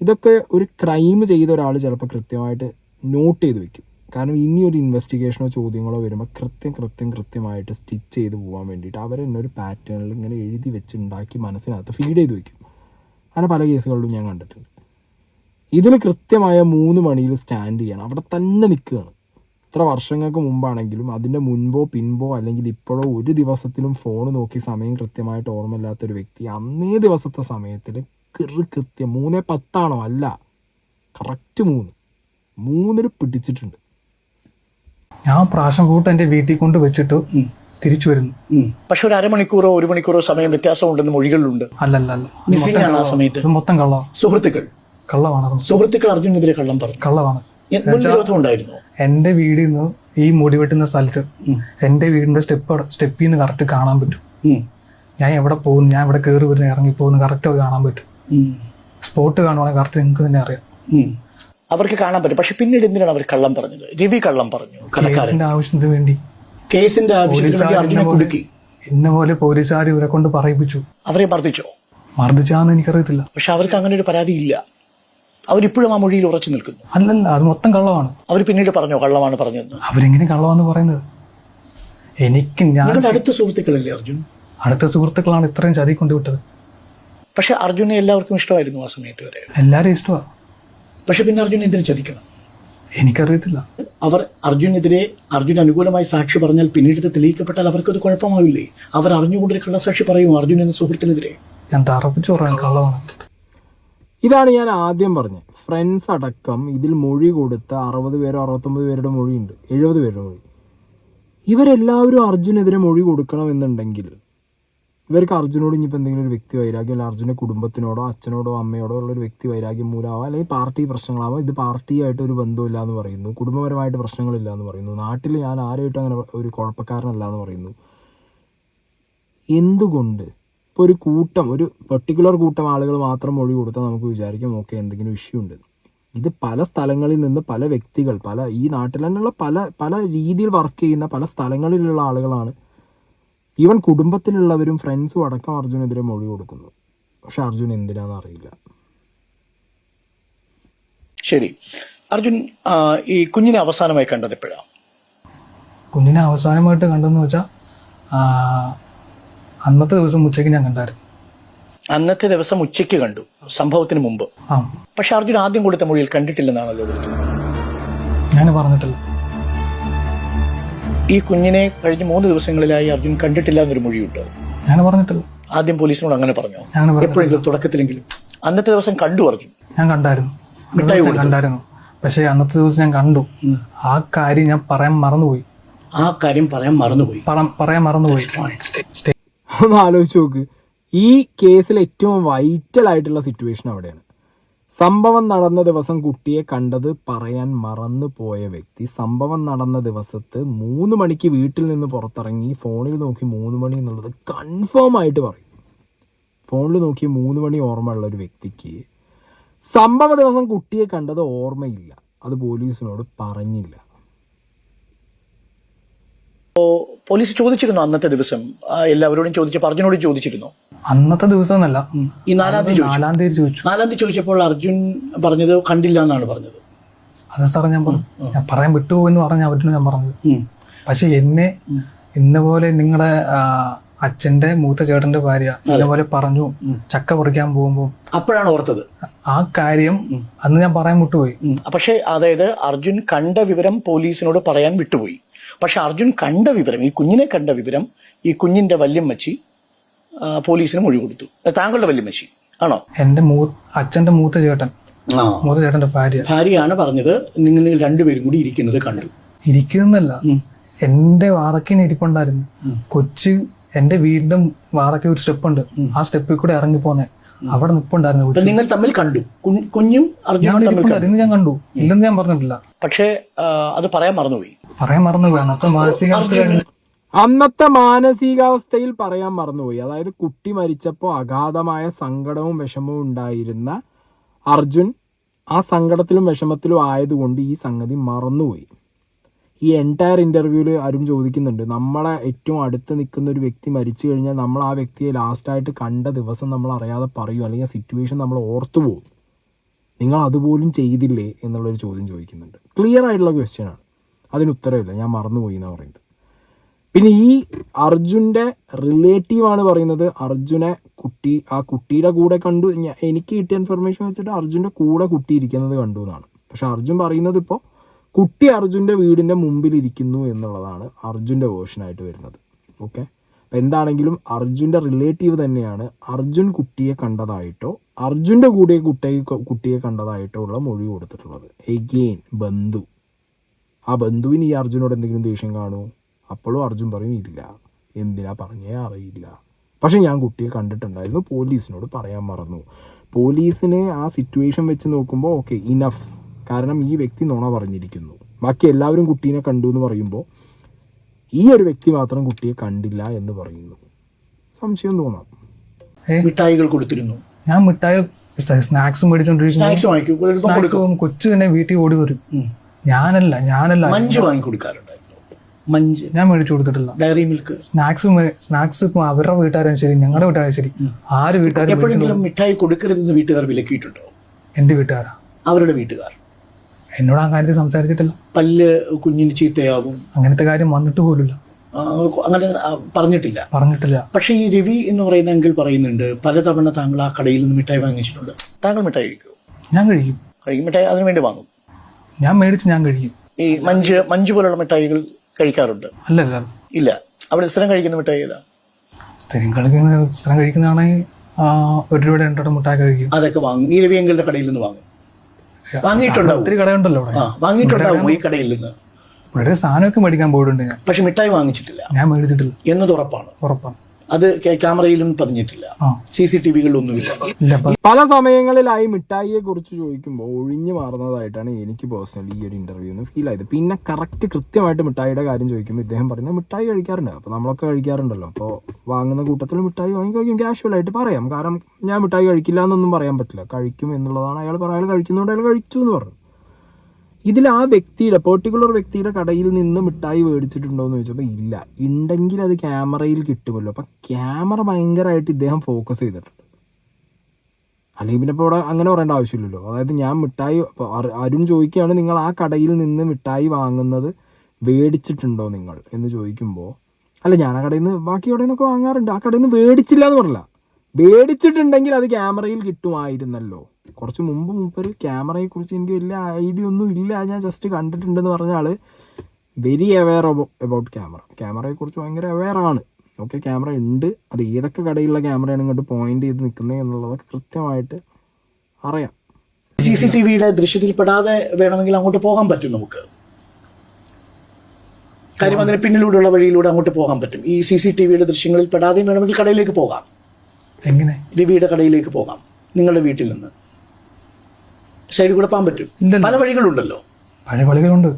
ഇതൊക്കെ ഒരു ക്രൈം ചെയ്ത ഒരാൾ ചിലപ്പോൾ കൃത്യമായിട്ട് നോട്ട് ചെയ്ത് വെക്കും. കാരണം ഇനിയൊരു ഇൻവെസ്റ്റിഗേഷനോ ചോദ്യങ്ങളോ വരുമ്പോൾ കൃത്യമായിട്ട് സ്റ്റിച്ച് ചെയ്ത് പോകാൻ വേണ്ടിയിട്ട് അവർ തന്നെ ഒരു പാറ്റേണിൽ ഇങ്ങനെ എഴുതി വെച്ച് ഉണ്ടാക്കി മനസ്സിനകത്ത് ഫീഡ് ചെയ്ത് വെക്കും. അങ്ങനെ പല കേസുകളിലും ഞാൻ കണ്ടിട്ടുണ്ട്. ഇതിന് കൃത്യമായ 3 മണിയിൽ സ്റ്റാൻഡ് ചെയ്യണം, അവിടെ തന്നെ നിൽക്കുകയാണ്. ഇത്ര വർഷങ്ങൾക്ക് മുമ്പാണെങ്കിലും അതിൻ്റെ മുൻപോ പിൻപോ അല്ലെങ്കിൽ ഇപ്പോഴോ ഒരു ദിവസത്തിലും ഫോൺ നോക്കി സമയം കൃത്യമായിട്ട് ഓർമ്മയില്ലാത്തൊരു വ്യക്തി അന്നേ ദിവസത്തെ സമയത്തിൽ കൃത്യം 3:10 അല്ല, കറക്റ്റ് 3 പിടിച്ചിട്ടുണ്ട്. ഞാൻ പ്രാവശ്യം കൂട്ട് എൻ്റെ വീട്ടിൽ കൊണ്ട് വെച്ചിട്ട് തിരിച്ചു വരുന്നു. പക്ഷെ ഒരു അരമണിക്കൂറോ 1 മണിക്കൂറോ സമയം വ്യത്യാസം ഉണ്ടെന്ന് മൊഴികളിലുണ്ട്. അല്ല മിസ്സിംഗ് ആണ് ആ സമയത്ത്. ഇത് മൊത്തം കള്ളമാണ്. സുഹൃത്തുക്കൾ അർജുനെതിരെ കള്ളം പറഞ്ഞു. കള്ളമാണ്. വിരോധം ഉണ്ടായിരുന്നു. എന്റെ വീടിൽ നിന്ന് ഈ മുടി വെട്ടുന്ന സ്ഥലത്ത് എന്റെ വീടിന്റെ സ്റ്റെപ്പിൽ നിന്ന് കറക്റ്റ് കാണാൻ പറ്റും. ഞാൻ എവിടെ പോകുന്നു, ഞാൻ ഇവിടെ കയറി വരുന്ന ഇറങ്ങി പോകുന്നു കറക്റ്റ് അത് കാണാൻ പറ്റും. സ്പോട്ട് കാണുവാണെങ്കിൽ കറക്റ്റ് നിങ്ങൾക്ക് തന്നെ അറിയാം. അവർക്ക് കാണാൻ പറ്റും. പക്ഷെ പിന്നീട് എന്തിനാണ് അവർ കള്ളം പറഞ്ഞത്? രവി കള്ളം പറഞ്ഞു. കേസിന്റെ ആവശ്യത്തിന് വേണ്ടി, കേസിന്റെ ആവശ്യത്തിന് വേണ്ടി അർജുനെ കുടുക്കി. ഇന്ന പോലെ പോലീസുകാർ ഇവരെ കൊണ്ട് പറയിപ്പിച്ചു. അവരെ മർദ്ദിച്ചോ? മർദ്ദിച്ചാന്ന് എനിക്കറിയത്തില്ല. പക്ഷെ അവർക്ക് അങ്ങനെ ഒരു പരാതി ഇല്ല. അവരിപ്പോഴും ആ മൊഴിയിൽ ഉറച്ചു നിൽക്കുന്നു. അല്ലല്ല, അത് മൊത്തം കള്ളമാണ്. അവർ പിന്നീട് പറഞ്ഞോ കള്ളമാണ് പറഞ്ഞത്? അവരെങ്ങനെ കള്ളമാണെന്ന് പറയുന്നത്? ഞാൻ അടുത്ത സുഹൃത്തുക്കളല്ലേ അർജുൻ? അടുത്ത സുഹൃത്തുക്കളാണ് ഇത്രയും ചതി കൊണ്ടുവിട്ടത്. പക്ഷെ അർജുനെ എല്ലാവർക്കും ഇഷ്ടമായിരുന്നു ആ സമയത്ത് വരെ. എല്ലാരും ഇഷ്ടമാണ്. പക്ഷെ പിന്നെ അർജുൻ എന്തിനു ചതിക്കണം? എനിക്കറിയത്തില്ല. അവർ അർജുനെതിരെ അനുകൂലമായി സാക്ഷി പറഞ്ഞാൽ പിന്നീട് തെളിയിക്കപ്പെട്ടാൽ അവർക്കത് കുഴപ്പമാവില്ലേ? അവർ അറിഞ്ഞുകൊണ്ടൊരു കള്ളസാക്ഷി പറയുമോ അർജുൻ എന്ന സുഹൃത്തിനെതിരെ? ഞാൻ തറപ്പിച്ചു പറയാൻ കള്ളമാണ്. ഇതാണ് ഞാൻ ആദ്യം പറഞ്ഞത്. ഫ്രണ്ട്സ് അടക്കം ഇതിൽ മൊഴി കൊടുത്ത 60 പേരോ 69 പേരുടെ മൊഴിയുണ്ട്, 70 പേരുടെ മൊഴി. ഇവരെല്ലാവരും അർജുനെതിരെ മൊഴി കൊടുക്കണമെന്നുണ്ടെങ്കിൽ ഇവർക്ക് അർജുനോട് ഇനിയിപ്പോൾ എന്തെങ്കിലും ഒരു വ്യക്തി വൈരാഗ്യം, അല്ലെങ്കിൽ അർജുൻ്റെ കുടുംബത്തിനോടോ അച്ഛനോടോ അമ്മയോടോ ഉള്ളൊരു വ്യക്തി വൈരാഗ്യം മൂലമാവാം, അല്ലെങ്കിൽ പാർട്ടി പ്രശ്നങ്ങളാവാം. ഇത് പാർട്ടിയായിട്ട് ഒരു ബന്ധമില്ല എന്ന് പറയുന്നു, കുടുംബപരമായിട്ട് പ്രശ്നങ്ങളില്ല എന്ന് പറയുന്നു, നാട്ടിൽ ഞാൻ ആരുമായിട്ടും അങ്ങനെ ഒരു കുഴപ്പക്കാരനല്ല എന്ന് പറയുന്നു. എന്തുകൊണ്ട് ഇപ്പോൾ ഒരു പെർട്ടിക്കുലർ കൂട്ടം ആളുകൾ മാത്രം മൊഴി കൊടുത്താൽ നമുക്ക് വിചാരിക്കാം ഓക്കെ എന്തെങ്കിലും ഇഷ്യൂ ഉണ്ട്. ഇത് പല സ്ഥലങ്ങളിൽ നിന്ന് പല വ്യക്തികൾ, ഈ നാട്ടിൽ തന്നെയുള്ള പല രീതിയിൽ വർക്ക് ചെയ്യുന്ന പല സ്ഥലങ്ങളിലുള്ള ആളുകളാണ്. ഈവൻ കുടുംബത്തിലുള്ളവരും ഫ്രണ്ട്സും അടക്കം അർജുനെതിരെ മൊഴി കൊടുക്കുന്നു. പക്ഷെ അർജുൻ എന്തിനാണെന്ന് അറിയില്ല. ശരി, അർജുൻ ഈ കുഞ്ഞിനെ അവസാനമായി കണ്ടത് എപ്പോഴാണ്? കുഞ്ഞിനെ അവസാനമായിട്ട് കണ്ടെന്ന് വെച്ചാൽ അന്നത്തെ ദിവസം ഉച്ചയ്ക്ക് ഞാൻ കണ്ടായിരുന്നു. അന്നത്തെ ദിവസം ഉച്ചയ്ക്ക് കണ്ടു, സംഭവത്തിന് മുമ്പ്. പക്ഷെ അർജുൻ ആദ്യം കൊടുത്ത മൊഴിയിൽ കണ്ടിട്ടില്ലെന്നാണല്ലോ വിളിക്കുന്നത്. ഞാൻ പറഞ്ഞിട്ടില്ല. ഈ കുഞ്ഞിനെ കഴിഞ്ഞ 3 ദിവസങ്ങളിലായി അർജുൻ കണ്ടിട്ടില്ല എന്നൊരു മൊഴിയുണ്ടോ? ഞാൻ പറഞ്ഞിട്ടില്ല. ആദ്യം പോലീസിനോട് അങ്ങനെ പറഞ്ഞോ? എപ്പോഴെങ്കിലും തുടക്കത്തിലെങ്കിലും? അന്നത്തെ ദിവസം കണ്ടു അർജുൻ? ഞാൻ കണ്ടായിരുന്നു. പക്ഷെ അന്നത്തെ ദിവസം ഞാൻ കണ്ടു. ആ കാര്യം ഞാൻ പറയാൻ മറന്നുപോയി. ഒന്ന് ആലോചിച്ച് നോക്ക്. ഈ കേസിൽ ഏറ്റവും വൈറ്റൽ ആയിട്ടുള്ള സിറ്റുവേഷൻ അവിടെയാണ്. സംഭവം നടന്ന ദിവസം കുട്ടിയെ കണ്ടത് പറയാൻ മറന്നു പോയ വ്യക്തി സംഭവം നടന്ന ദിവസത്ത് 3 മണിക്ക് വീട്ടിൽ നിന്ന് പുറത്തിറങ്ങി ഫോണിൽ നോക്കി 3 മണി എന്നുള്ളത് കൺഫേം ആയിട്ട് പറയും. ഫോണിൽ നോക്കി 3 മണി ഓർമ്മയുള്ള ഒരു വ്യക്തിക്ക് സംഭവ ദിവസം കുട്ടിയെ കണ്ടത് ഓർമ്മയില്ല, അത് പോലീസിനോട് പറഞ്ഞില്ല. പോലീസ് ചോദിച്ചിരുന്നു അന്നത്തെ ദിവസം എല്ലാവരോടും ചോദിച്ചപ്പോൾ അർജുനോട് ചോദിച്ചിരുന്നു? അന്നത്തെ ദിവസം എന്നല്ല, ഈ 4-ാം തീയതി 4-ാം തീയതി ചോദിച്ചു. 4-ാം തീയതി ചോദിച്ചപ്പോൾ അർജുൻ പറഞ്ഞത് കണ്ടില്ല എന്നാണ് പറഞ്ഞത്. അതെ സാറേ, ഞാൻ പറഞ്ഞു, ഞാൻ പറയാൻ വിട്ടുപോയെന്ന് പറഞ്ഞ അവരോട് ഞാൻ പറഞ്ഞത്. പക്ഷെ എന്നെ ഇന്നപോലെ നിങ്ങളുടെ അച്ഛന്റെ മൂത്ത ചേട്ടന്റെ ഭാര്യ ഇന്നപോലെ പറഞ്ഞു ചക്ക പറിക്കാൻ പോകുമ്പോൾ അപ്പോഴാണ് ഓർത്തത് ആ കാര്യം. അന്ന് ഞാൻ പറയാൻ വിട്ടുപോയി. പക്ഷേ അതായത് അർജുൻ കണ്ട വിവരം പോലീസിനോട് പറയാൻ വിട്ടുപോയി. പക്ഷെ അർജുൻ കണ്ട വിവരം, ഈ കുഞ്ഞിനെ കണ്ട വിവരം ഈ കുഞ്ഞിന്റെ വല്യമ്മച്ചി പോലീസിന് മൊഴി കൊടുത്തു. താങ്കളുടെ വല്യമ്മച്ചി ആണോ? എന്റെ അച്ഛന്റെ മൂത്ത ചേട്ടന്റെ ഭാര്യയാണ് പറഞ്ഞത് നിങ്ങൾ രണ്ടുപേരും കൂടി ഇരിക്കുന്നത് കണ്ടു. ഇരിക്കുന്നല്ല, എന്റെ വാതക്കിന് ഇരിപ്പുണ്ടായിരുന്നു. കൊച്ച് എന്റെ വീടിന്റെ വാതക്ക് ഒരു സ്റ്റെപ്പ് ഉണ്ട്, ആ സ്റ്റെപ്പിൽ കൂടെ ഇറങ്ങി പോന്നെ, അവിടെ നിപ്പുണ്ടായിരുന്നു. നിങ്ങൾ തമ്മിൽ കണ്ടു, കുഞ്ഞും അർജുനും ഇരിപ്പുണ്ടായിരുന്നു, ഞാൻ കണ്ടു, ഇല്ലെന്ന് ഞാൻ പറഞ്ഞിട്ടില്ല. പക്ഷേ അത് പറയാൻ മറന്നുപോയി. അന്നത്തെ മാനസികാവസ്ഥയിൽ പറയാൻ മറന്നുപോയി. അതായത് കുട്ടി മരിച്ചപ്പോൾ അഗാധമായ സങ്കടവും വിഷമവും ഉണ്ടായിരുന്ന അർജുൻ ആ സങ്കടത്തിലും വിഷമത്തിലും ആയതുകൊണ്ട് ഈ സംഗതി മറന്നുപോയി. ഈ എൻറ്റയർ ഇൻ്റർവ്യൂവിൽ ആരും ചോദിക്കുന്നുണ്ട്, നമ്മളെ ഏറ്റവും അടുത്ത് നിൽക്കുന്ന ഒരു വ്യക്തി മരിച്ചു കഴിഞ്ഞാൽ നമ്മൾ ആ വ്യക്തിയെ ലാസ്റ്റായിട്ട് കണ്ട ദിവസം നമ്മൾ അറിയാതെ പറയും, അല്ലെങ്കിൽ ആ സിറ്റുവേഷൻ നമ്മൾ ഓർത്തു പോകും. നിങ്ങൾ അതുപോലും ചെയ്തില്ലേ എന്നുള്ളൊരു ചോദ്യം ചോദിക്കുന്നുണ്ട്. ക്ലിയർ ആയിട്ടുള്ള ക്വസ്റ്റ്യനാണ്, അതിന് ഉത്തരവില്ല, ഞാൻ മറന്നുപോയി എന്നാണ് പറയുന്നത്. പിന്നെ ഈ അർജുൻ്റെ റിലേറ്റീവാണ് പറയുന്നത് അർജുനെ ആ കുട്ടിയുടെ കൂടെ കണ്ടു. എനിക്ക് കിട്ടിയ ഇൻഫർമേഷൻ വെച്ചിട്ട് അർജുൻ്റെ കൂടെ കുട്ടി ഇരിക്കുന്നത് കണ്ടു എന്നാണ്. പക്ഷെ അർജുൻ പറയുന്നത് ഇപ്പോൾ കുട്ടി അർജുൻ്റെ വീടിൻ്റെ മുമ്പിലിരിക്കുന്നു എന്നുള്ളതാണ് അർജുൻ്റെ വേർഷനായിട്ട് വരുന്നത്. ഓക്കെ, അപ്പം എന്താണെങ്കിലും അർജുൻ്റെ റിലേറ്റീവ് തന്നെയാണ് അർജുൻ കുട്ടിയെ കണ്ടതായിട്ടോ അർജുൻ്റെ കൂടെ കുട്ടിയെ കണ്ടതായിട്ടോ ഉള്ള മൊഴി കൊടുത്തിട്ടുള്ളത്. എഗെയിൻ ബന്ധു, ആ ബന്ധുവിന് ഈ അർജുനോട് എന്തെങ്കിലും ദേഷ്യം കാണുമോ? അപ്പോഴും അർജുൻ പറയും ഇല്ല, എന്തിനാ പറഞ്ഞേ അറിയില്ല, പക്ഷെ ഞാൻ കുട്ടിയെ കണ്ടിട്ടുണ്ടായിരുന്നു, പോലീസിനോട് പറയാൻ മറന്നു. പോലീസിന് ആ സിറ്റുവേഷൻ വെച്ച് നോക്കുമ്പോൾ ഓക്കെ ഇനഫ്, കാരണം ഈ വ്യക്തി നുണ പറഞ്ഞിരിക്കുന്നു. ബാക്കി എല്ലാവരും കുട്ടീനെ കണ്ടു എന്ന് പറയുമ്പോൾ ഈ ഒരു വ്യക്തി മാത്രം കുട്ടിയെ കണ്ടില്ല എന്ന് പറയുന്നു. സംശയം തോന്നാം. മിഠായികൾ കൊടുത്തിരുന്നു, ഞാൻ മിഠായി സ്നാക്സ് മേടിച്ചോണ്ടിരിക്കുന്നു. കൊച്ചു തന്നെ വീട്ടിൽ ഓടി വരും. ഞാനല്ല മഞ്ച് വാങ്ങി കൊടുക്കാറുണ്ടായിരുന്നു. മഞ്ച് ഞാൻ മേടിച്ചു കൊടുത്തിട്ടില്ല. ഡയറി മിൽക്ക്, സ്നാക്സ് ഇപ്പൊ അവരുടെ വീട്ടുകാരും ശരി ഞങ്ങളുടെ വീട്ടുകാരും ശരി ആര് വീട്ടുകാരും എപ്പോഴെങ്കിലും മിഠായി കൊടുക്കരുതെന്ന് വീട്ടുകാർ വിലക്കിയിട്ടുണ്ടോ? എന്റെ വീട്ടുകാരാ? അവരുടെ വീട്ടുകാർ എന്നോട് ആ കാര്യത്തിൽ സംസാരിച്ചിട്ടില്ല. പല്ല് കുഞ്ഞിന് ചീത്തയാവും അങ്ങനത്തെ കാര്യം വന്നിട്ട് പോലില്ല, അങ്ങനെ പറഞ്ഞിട്ടില്ല. പക്ഷെ ഈ രവി എന്ന് പറയുന്ന അങ്കിൾ പറയുന്നുണ്ട് പലതവണ താങ്കൾ ആ കടയിൽ നിന്ന് മിഠായി വാങ്ങിച്ചിട്ടുണ്ട്. താങ്കൾ മിഠായി കഴിക്കുമോ? ഞാൻ കഴിക്കും. മിഠായി അതിനു വേണ്ടി വാങ്ങും? ഞാൻ മേടിച്ച് ഞാൻ കഴിക്കും. ഈ മഞ്ച് പോലുള്ള മിഠായികൾ കഴിക്കാറുണ്ട്? അല്ലല്ല, ഇല്ല. അവിടെ സ്ഥിരം കഴിക്കുന്ന മിഠായി ഏതാ? സ്ഥിരം കഴിക്കുന്നതാണെങ്കിൽ 1 രൂപയുടെ 2 രൂപയുടെ മിഠായി കഴിക്കും. അതൊക്കെ വാങ്ങും. ഈ രവി അങ്കിളുടെ കടയിൽ നിന്ന് വാങ്ങും? വാങ്ങിയിട്ടുണ്ടാവും. ഒത്തിരി കടയുണ്ടല്ലോ വാങ്ങിയിട്ടുണ്ടാവും ഈ കടയിൽ നിന്ന്. ഇവിടെ സാധനമൊക്കെ മേടിക്കാൻ പോയിട്ടുണ്ട് ഞാൻ, പക്ഷെ മിഠായി വാങ്ങിച്ചിട്ടില്ല. ഞാൻ മേടിച്ചിട്ടില്ല എന്നത് ഉറപ്പാണ്. അത് ക്യാമറയിലും പതിഞ്ഞിട്ടില്ല, CCTV-കളിലൊന്നുമില്ല. പല സമയങ്ങളിലായി മിഠായിയെ കുറിച്ച് ചോദിക്കുമ്പോൾ ഒഴിഞ്ഞു മാറുന്നതായിട്ടാണ് എനിക്ക് പേഴ്സണലി ഈ ഒരു ഇന്റർവ്യൂന്ന് ഫീൽ ആയത്. പിന്നെ കൃത്യമായിട്ട് മിഠായിയുടെ കാര്യം ചോദിക്കുമ്പോൾ ഇദ്ദേഹം പറയുന്നത് മിഠായി കഴിക്കാറുണ്ട്, അപ്പോൾ നമ്മളൊക്കെ കഴിക്കാറുണ്ടല്ലോ, അപ്പോൾ വാങ്ങുന്ന കൂട്ടത്തിൽ മിഠായി വാങ്ങി കഴിക്കും, കാഷ്വലായിട്ട് പറയാം. കാരണം ഞാൻ മിഠായി കഴിക്കില്ല എന്നൊന്നും പറയാൻ പറ്റില്ല, കഴിക്കും എന്നുള്ളതാണ് അയാൾ കഴിക്കുന്നതുകൊണ്ട് അയാൾ കഴിച്ചു എന്ന് പറഞ്ഞു. ഇതിൽ ആ പെർട്ടിക്കുലർ വ്യക്തിയുടെ കടയിൽ നിന്ന് മിഠായി മേടിച്ചിട്ടുണ്ടോ എന്ന് ചോദിച്ചപ്പോൾ ഇല്ല. ഉണ്ടെങ്കിൽ അത് ക്യാമറയിൽ കിട്ടുമല്ലോ. അപ്പം ക്യാമറ ഭയങ്കരമായിട്ട് ഇദ്ദേഹം ഫോക്കസ് ചെയ്തിട്ടുണ്ട്. അല്ലെങ്കിൽ പിന്നെ ഇപ്പോൾ ഇവിടെ അങ്ങനെ പറയേണ്ട ആവശ്യമില്ലല്ലോ. അതായത് ഞാൻ മിഠായി അരുൺ ചോദിക്കുകയാണ് നിങ്ങൾ ആ കടയിൽ നിന്ന് മിഠായി വാങ്ങുന്നത് മേടിച്ചിട്ടുണ്ടോ നിങ്ങൾ എന്ന് ചോദിക്കുമ്പോൾ അല്ല ഞാൻ ആ കടയിൽ നിന്ന് ബാക്കി കടയിൽ നിന്നൊക്കെ വാങ്ങാറുണ്ട്, ആ കടയിൽ നിന്ന് മേടിച്ചില്ല എന്ന് പറഞ്ഞില്ല. മേടിച്ചിട്ടുണ്ടെങ്കിൽ അത് ക്യാമറയിൽ കിട്ടുമായിരുന്നല്ലോ. കുറച്ച് മൂപ്പര് ക്യാമറയെക്കുറിച്ച് എനിക്ക് വലിയ ഐഡിയ ഒന്നും ഇല്ല, ഞാൻ ജസ്റ്റ് കണ്ടിട്ടുണ്ടെന്ന് പറഞ്ഞ ആൾ വെരി അവെയർ അബൌട്ട് ക്യാമറയെക്കുറിച്ച് ഭയങ്കര അവെയറാണ്. ഓക്കെ, ക്യാമറ ഉണ്ട്, അത് ഏതൊക്കെ കടയിലുള്ള ക്യാമറയാണ് ഇങ്ങോട്ട് പോയിന്റ് ചെയ്ത് നിൽക്കുന്നത് എന്നുള്ളതൊക്കെ കൃത്യമായിട്ട് അറിയാം. CCTV-യുടെ ദൃശ്യത്തിൽ പെടാതെ വേണമെങ്കിൽ അങ്ങോട്ട് പോകാൻ പറ്റും നമുക്ക്. കാര്യം അതിന് പിന്നിലൂടെയുള്ള വഴിയിലൂടെ അങ്ങോട്ട് പോകാൻ പറ്റും. ഈ CCTV-യുടെ ദൃശ്യങ്ങളിൽ പെടാതെയും വേണമെങ്കിൽ കടയിലേക്ക് പോകാം. എങ്ങനെ? രവിയുടെ കടയിലേക്ക് പോകാം നിങ്ങളുടെ വീട്ടിൽ നിന്ന്. സൈഡിൽ കൂടെ പോകാൻ പറ്റും. പല വഴികളുണ്ടല്ലോ. പല വഴികളുണ്ട്,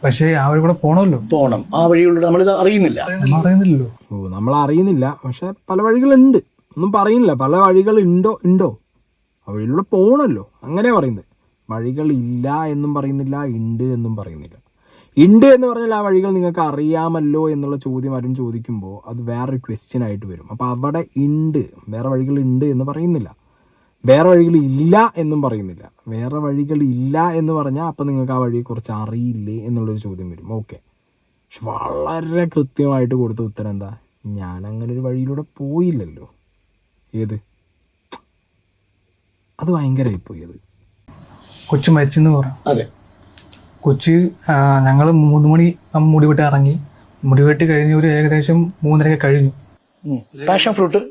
പക്ഷേ ആ വഴി കൂടെ പോകണം. ആ വഴികളിലൂടെ നമ്മളിത് അറിയുന്നില്ലല്ലോ. നമ്മൾ അറിയുന്നില്ല, പക്ഷെ പല വഴികളുണ്ട്. ഒന്നും പറയുന്നില്ല. പല വഴികൾ ഉണ്ടോ ആ വഴിയിലൂടെ പോകണമല്ലോ, അങ്ങനെ പറയുന്നത്. വഴികളില്ല എന്നും പറയുന്നില്ല, ഉണ്ട് എന്നും പറയുന്നില്ല. ഉണ്ട് എന്ന് പറഞ്ഞാൽ ആ വഴികൾ നിങ്ങൾക്ക് അറിയാമല്ലോ എന്നുള്ള ചോദ്യം ആരും ചോദിക്കുമ്പോൾ അത് വേറൊരു ക്വസ്റ്റ്യൻ ആയിട്ട് വരും. അപ്പോൾ അവിടെ ഉണ്ട്, വേറെ വഴികളുണ്ട് എന്ന് പറയുന്നില്ല, വേറെ വഴികളില്ല എന്നും പറയുന്നില്ല. വേറെ വഴികളില്ല എന്ന് പറഞ്ഞാൽ അപ്പം നിങ്ങൾക്ക് ആ വഴിയെക്കുറിച്ച് അറിയില്ലേ എന്നുള്ളൊരു ചോദ്യം വരും. ഓക്കെ, പക്ഷെ വളരെ കൃത്യമായിട്ട് കൊടുത്ത ഉത്തരം എന്താ? ഞാൻ അങ്ങനെ ഒരു വഴിയിലൂടെ പോയില്ലല്ലോ. ഏത്? അത് ഭയങ്കരമായിപ്പോയി. അത് കൊച്ചു മരിച്ചെന്ന് പറയാം. അതെ, കൊച്ച് ഞങ്ങൾ 3 മണി മുടി വെട്ടി ഇറങ്ങി. മുടി വെട്ടി കഴിഞ്ഞ് ഒരു ഏകദേശം 3:30 കഴിഞ്ഞു. പാഷൻ ഫ്രൂട്ട്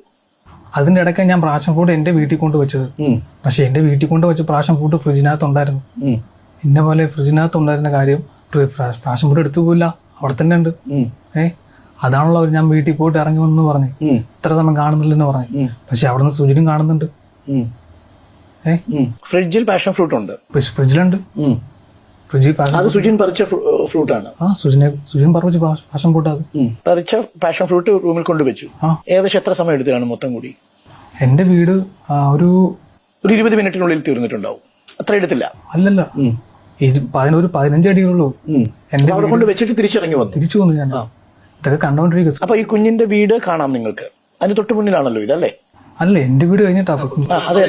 അതിന്റെ ഇടയ്ക്ക് ഞാൻ പ്രാഷൻ ഫ്രൂട്ട് എന്റെ വീട്ടിൽ കൊണ്ട് വെച്ചത്. പക്ഷെ എന്റെ വീട്ടിൽ കൊണ്ട് വെച്ച പ്രാഷൻ ഫ്രൂട്ട് ഫ്രിഡ്ജിനകത്ത് ഉണ്ടായിരുന്നു. ഇന്ന പോലെ ഫ്രിഡ്ജിനകത്ത് ഉണ്ടായിരുന്ന കാര്യം പ്രാഷൻ ഫ്രൂട്ട് എടുത്തു പോയില്ല, അവിടെ തന്നെ ഉണ്ട്. അതാണല്ലോ ഞാൻ വീട്ടിൽ പോയിട്ട് ഇറങ്ങി വന്നു പറഞ്ഞു, ഇത്ര സമയം കാണുന്നില്ലെന്ന് പറഞ്ഞു. പക്ഷെ അവിടെ നിന്ന് സുജിനും കാണുന്നുണ്ട്. ഫ്രിഡ്ജിൽ പാഷൻ ഫ്രൂട്ട് ഉണ്ട്, ഫ്രിഡ്ജിലുണ്ട്. അത് സുജിൻ പറിച്ച ഫ്രൂട്ടാണ്. സുജിൻ പറിച്ച പാഷൻ ഫ്രൂട്ട്. അത് പറിച്ച പാഷൻ ഫ്രൂട്ട് റൂമിൽ കൊണ്ടുവച്ചു. ഏകദേശം എത്ര സമയം എടുത്താണ് മൊത്തം കൂടി? എന്റെ വീട് ഒരു 20 മിനിറ്റിനുള്ളിൽ തീർന്നിട്ടുണ്ടാവും. അത്ര എടുത്തില്ല. അല്ലല്ല, ഒരു 15 അടികളുള്ളൂ. എന്റെ അവിടെ കൊണ്ട് വെച്ചിട്ട് തിരിച്ചിറങ്ങി വന്നു. തിരിച്ചു വന്നു ഞാൻ. ഇതൊക്കെ കണ്ടോണ്ടിരിക്കും. അപ്പൊ ഈ കുഞ്ഞിന്റെ വീട് കാണാം നിങ്ങൾക്ക്. അതിന് തൊട്ട് മുന്നിലാണല്ലോ ഇതല്ലേ? അല്ല, എന്റെ വീട് കഴിഞ്ഞിട്ടാ. അതെ,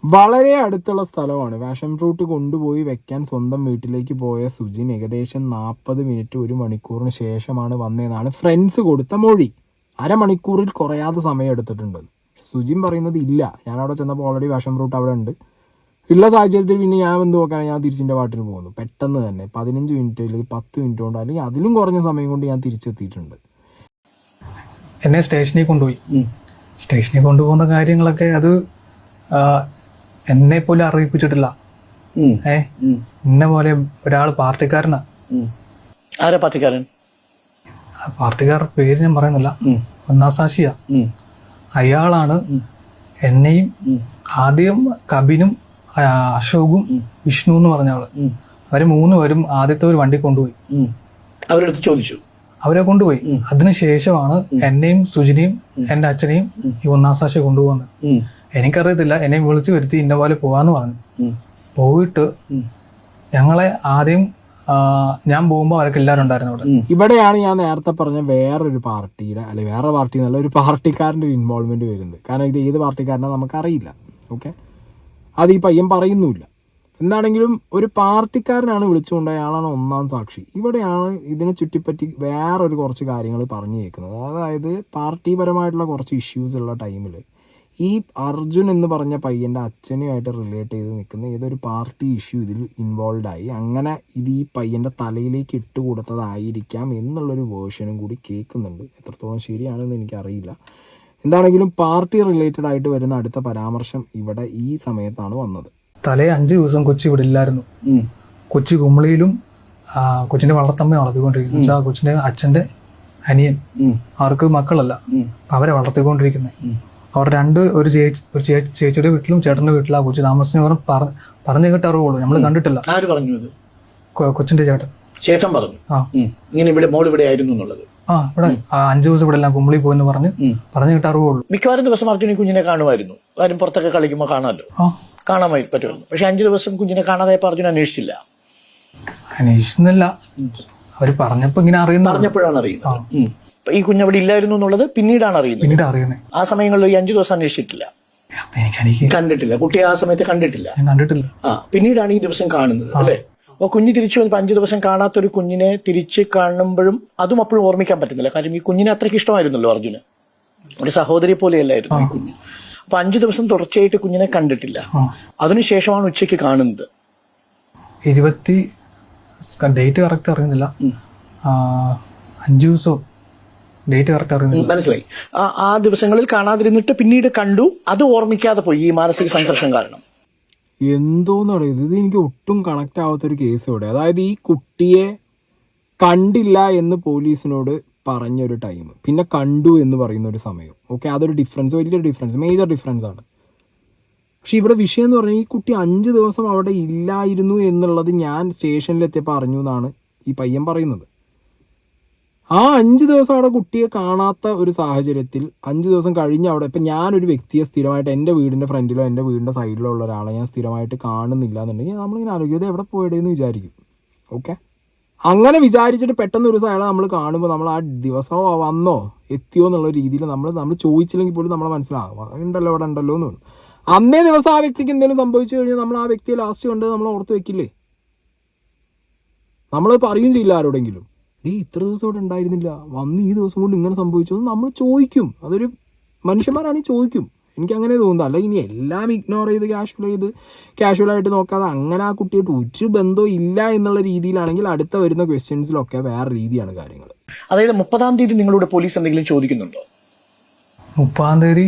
വളരെ അടുത്തുള്ള സ്ഥലമാണ്. പാഷൻ ഫ്രൂട്ട് കൊണ്ടുപോയി വെക്കാൻ സ്വന്തം വീട്ടിലേക്ക് പോയ സുജിൻ ഏകദേശം 40 മിനിറ്റ് 1 മണിക്കൂറിന് ശേഷമാണ് വന്നതെന്നാണ് ഫ്രണ്ട്സ് കൊടുത്ത മൊഴി. അരമണിക്കൂറിൽ കുറയാതെ സമയം എടുത്തിട്ടുണ്ട്. സുജിൻ പറയുന്നത് ഇല്ല, ഞാൻ അവിടെ ചെന്നപ്പോൾ ഓൾറെഡി പാഷൻ ഫ്രൂട്ട് അവിടെ ഉണ്ട്. ഉള്ള സാഹചര്യത്തിൽ പിന്നെ ഞാൻ എന്ത് നോക്കാൻ, ഞാൻ തിരിച്ചിൻ്റെ പാട്ടിന് പോകുന്നു. പെട്ടെന്ന് തന്നെ 15 മിനിറ്റ് അല്ലെങ്കിൽ 10 മിനിറ്റ് കൊണ്ട് അല്ലെങ്കിൽ അതിലും കുറഞ്ഞ സമയം കൊണ്ട് ഞാൻ തിരിച്ചെത്തിയിട്ടുണ്ട്. എന്നെ സ്റ്റേഷനിൽ കൊണ്ടുപോയി. സ്റ്റേഷനിൽ കൊണ്ടുപോകുന്ന കാര്യങ്ങളൊക്കെ അത് എന്നെ പോലും അറിയിപ്പിച്ചിട്ടില്ല. എന്നെ പോലെ ഒരാൾ പാർട്ടിക്കാരനാ. ആരാ പാർട്ടിക്കാരൻ? പാർട്ടിക്കാരുടെ പേര് ഞാൻ പറയുന്നില്ല, ഒന്നാസാക്ഷിയാ. അയാളാണ് എന്നെയും ആദ്യം കബിനും അശോകും വിഷ്ണു എന്ന് പറഞ്ഞ ആള്, അവര് 3 പേരും ആദ്യത്തെ ഒരു വണ്ടി കൊണ്ടുപോയി. അവരെടുത്ത് ചോദിച്ചു, അവരെ കൊണ്ടുപോയി. അതിനുശേഷമാണ് എന്നെയും സുജിനെയും എന്റെ അച്ഛനെയും ഈ ഒന്നാസാക്ഷി കൊണ്ടുപോകുന്നത്. എനിക്കറിയത്തില്ല, എന്നെ വിളിച്ചു വരുത്തി ഇന്ന പോലെ പോവാന്ന് പറഞ്ഞു. പോയിട്ട് ഞങ്ങളെ ആദ്യം ഞാൻ പോകുമ്പോൾ അവരൊക്കെ എല്ലാവരും ഉണ്ടായിരുന്നു അവിടെ. ഇവിടെയാണ് ഞാൻ നേരത്തെ പറഞ്ഞ വേറൊരു പാർട്ടിയുടെ, അല്ലെ വേറെ പാർട്ടി എന്നുള്ള ഒരു പാർട്ടിക്കാരൻ്റെ ഒരു ഇൻവോൾവ്മെന്റ് വരുന്നത്. കാരണം ഇത് ഏത് പാർട്ടിക്കാരനാണ് നമുക്കറിയില്ല. ഓക്കെ, അത് ഈ പയ്യൻ പറയുന്നുമില്ല. എന്താണെങ്കിലും ഒരു പാർട്ടിക്കാരനാണ് വിളിച്ചുകൊണ്ടായ ആളാണ് ഒന്നാം സാക്ഷി. ഇവിടെയാണ് ഇതിനെ ചുറ്റിപ്പറ്റി വേറൊരു കുറച്ച് കാര്യങ്ങൾ പറഞ്ഞു കേൾക്കുന്നത്. അതായത് പാർട്ടിപരമായിട്ടുള്ള കുറച്ച് ഇഷ്യൂസ് ഉള്ള ടൈമിൽ ഈ അർജുൻ എന്ന് പറഞ്ഞ പയ്യൻ്റെ അച്ഛനുമായിട്ട് റിലേറ്റ് ചെയ്ത് നിൽക്കുന്ന ഏതൊരു പാർട്ടി ഇഷ്യൂ ഇതിൽ ഇൻവോൾവ് ആയി. അങ്ങനെ ഇത് ഈ പയ്യൻ്റെ തലയിലേക്ക് ഇട്ട് കൊടുത്തതായിരിക്കാം എന്നുള്ളൊരു വേർഷനും കൂടി കേൾക്കുന്നുണ്ട്. എത്രത്തോളം ശരിയാണെന്ന് എനിക്കറിയില്ല. എന്താണെങ്കിലും പാർട്ടി റിലേറ്റഡ് ആയിട്ട് വരുന്ന അടുത്ത പരാമർശം ഇവിടെ ഈ സമയത്താണ് വന്നത്. തലേ 5 ദിവസം കൊച്ചി ഇവിടെ ഇല്ലായിരുന്നു. കൊച്ചി കുമളിയിലും കൊച്ചിന്റെ വളർത്തമ്മ വളർത്തിക്കൊണ്ടിരിക്കുന്നു. കൊച്ചിന്റെ അച്ഛന്റെ അനിയൻ, അവർക്ക് മക്കളല്ല, അവരെ വളർത്തിക്കൊണ്ടിരിക്കുന്നത്. അവർ ഒരു ചേച്ചിയുടെ വീട്ടിലും ചേട്ടന്റെ വീട്ടിലും ആ കൊച്ചു താമസിച്ചു പറഞ്ഞു കേട്ട അറിവുള്ളൂ, നമ്മൾ കണ്ടിട്ടില്ല. ആര് പറഞ്ഞു ഇത്? കൊച്ചിന്റെ ചേട്ടൻ പറഞ്ഞു ഇങ്ങനെ ഇവിടെ മോൾ ഇവിടെ ആയിരുന്നു എന്നുള്ളത്. ഇവിടെ 5 ദിവസം ഇവിടെ എല്ലാം കുമ്പളി പോയെന്ന് പറഞ്ഞു കേട്ട അറിവുള്ളൂ. മിക്കവാറും ദിവസം അർജുൻ കുഞ്ഞിനെ കാണുമായിരുന്നു. കാര്യം പുറത്തൊക്കെ കളിക്കുമ്പോൾ കാണാമല്ലോ, കാണാൻ പറ്റുമല്ലോ. പക്ഷെ 5 ദിവസം കുഞ്ഞിനെ കാണാതായപ്പോൾ അർജുൻ അന്വേഷിച്ചില്ല. അന്വേഷിക്കുന്നില്ല, അവര് പറഞ്ഞപ്പോ ഇങ്ങനെ പറഞ്ഞപ്പോഴാണ് അറിയുന്നത്. ഈ കുഞ്ഞവിടെ ഇല്ലായിരുന്നു എന്നുള്ളത് പിന്നീടാണ് അറിയുന്നത്. ആ സമയങ്ങളിൽ ഈ 5 ദിവസം അന്വേഷിച്ചിട്ടില്ല, കണ്ടിട്ടില്ല. കുട്ടിയെ ആ സമയത്ത് കണ്ടിട്ടില്ല. പിന്നീടാണ് ഈ ദിവസം കാണുന്നത്, അല്ലേ? അപ്പൊ കുഞ്ഞ് തിരിച്ചു വന്നപ്പോൾ 5 ദിവസം കാണാത്തൊരു കുഞ്ഞിനെ തിരിച്ച് കാണുമ്പോഴും അതും അപ്പോഴും ഓർമ്മിക്കാൻ പറ്റുന്നില്ല. കാര്യം ഈ കുഞ്ഞിനെ അത്രയ്ക്ക് ഇഷ്ടമായിരുന്നല്ലോ അർജുന്, ഒരു സഹോദരി പോലെയല്ലായിരുന്നു ഈ കുഞ്ഞ്. അപ്പൊ 5 ദിവസം തുടർച്ചയായിട്ട് കുഞ്ഞിനെ കണ്ടിട്ടില്ല. അതിനുശേഷമാണ് ഉച്ചയ്ക്ക് കാണുന്നത്. ഡേറ്റ് കറക്റ്റ് അറിയുന്നില്ല, 5 ദിവസം ഡേറ്റ് കറക്റ്റ് അറിയുന്നില്ല. മനസ്സിലായി. ആ ദിവസങ്ങളിൽ കാണാതിരുന്നിട്ട് പിന്നീട് കണ്ടു, അത് ഓർമ്മിക്കാതെ പോയി ഈ മാനസിക സംഘർഷം കാരണം. എന്തോന്ന് പറയുന്നത്, ഇത് എനിക്ക് ഒട്ടും കണക്റ്റ് ആവാത്തൊരു കേസ് ഇവിടെ. അതായത് ഈ കുട്ടിയെ കണ്ടില്ല എന്ന് പോലീസിനോട് പറഞ്ഞൊരു ടൈം, പിന്നെ കണ്ടു എന്ന് പറയുന്ന ഒരു സമയം. ഓക്കെ, അതൊരു ഡിഫറൻസ്, വലിയൊരു ഡിഫറൻസ്, മേജർ ഡിഫറൻസ് ആണ്. പക്ഷെ ഇവിടെ വിഷയം എന്ന് പറഞ്ഞാൽ ഈ കുട്ടി 5 ദിവസം അവിടെ ഇല്ലായിരുന്നു എന്നുള്ളത് ഞാൻ സ്റ്റേഷനിലെത്തിയപ്പോൾ അറിഞ്ഞു എന്നാണ് ഈ പയ്യൻ പറയുന്നത്. ആ 5 ദിവസം അവിടെ കുട്ടിയെ കാണാത്ത ഒരു സാഹചര്യത്തിൽ 5 ദിവസം കഴിഞ്ഞ് അവിടെ ഇപ്പം ഞാനൊരു വ്യക്തിയെ സ്ഥിരമായിട്ട് എൻ്റെ വീടിൻ്റെ ഫ്രണ്ടിലോ എൻ്റെ വീടിൻ്റെ സൈഡിലോ ഉള്ള ഒരാളെ ഞാൻ സ്ഥിരമായിട്ട് കാണുന്നില്ല എന്നുണ്ടെങ്കിൽ നമ്മളിങ്ങനെ ആലോചിക്കും ഇത് എവിടെ പോയിടേന്ന് വിചാരിക്കും. ഓക്കെ, അങ്ങനെ വിചാരിച്ചിട്ട് പെട്ടെന്ന് ഒരു ദിവസം അയാളെ നമ്മൾ കാണുമ്പോൾ നമ്മൾ ആ ദിവസം വന്നോ എത്തിയോ എന്നുള്ള രീതിയിൽ നമ്മൾ ചോദിച്ചില്ലെങ്കിൽ പോലും നമ്മളെ മനസ്സിലാവും ഉണ്ടല്ലോ ഇവിടെ ഉണ്ടല്ലോ എന്ന് തോന്നും. അന്നേ ദിവസം ആ വ്യക്തിക്ക് എന്തെങ്കിലും സംഭവിച്ചു കഴിഞ്ഞാൽ നമ്മൾ ആ വ്യക്തിയെ ലാസ്റ്റ് കണ്ട് നമ്മൾ ഓർത്ത് വെക്കില്ലേ? നമ്മൾ പറയും ചെയ്യില്ല ആരോടെങ്കിലും, ഇത്ര ദിവസം ഇവിടെ ഉണ്ടായിരുന്നില്ല, വന്ന് ഈ ദിവസം കൊണ്ട് ഇങ്ങനെ സംഭവിച്ചു എന്ന് നമ്മൾ ചോദിക്കും. അതൊരു മനുഷ്യന്മാരാണെങ്കിൽ ചോദിക്കും. എനിക്ക് അങ്ങനെ തോന്നുന്നത്. അല്ല ഇനി എല്ലാം ഇഗ്നോർ ചെയ്ത് കാഷ്വലായിട്ട് നോക്കാതെ അങ്ങനെ ആ കുട്ടിയായിട്ട് ഒരു ബന്ധവും ഇല്ല എന്നുള്ള രീതിയിലാണെങ്കിൽ അടുത്ത വരുന്ന ക്വസ്റ്റ്യൻസിലൊക്കെ വേറെ രീതിയാണ് കാര്യങ്ങൾ. അതായത് 30-ാം തീയതി നിങ്ങളോട് പോലീസ് എന്തെങ്കിലും ചോദിക്കുന്നുണ്ടോ? 30-ാം തീയതി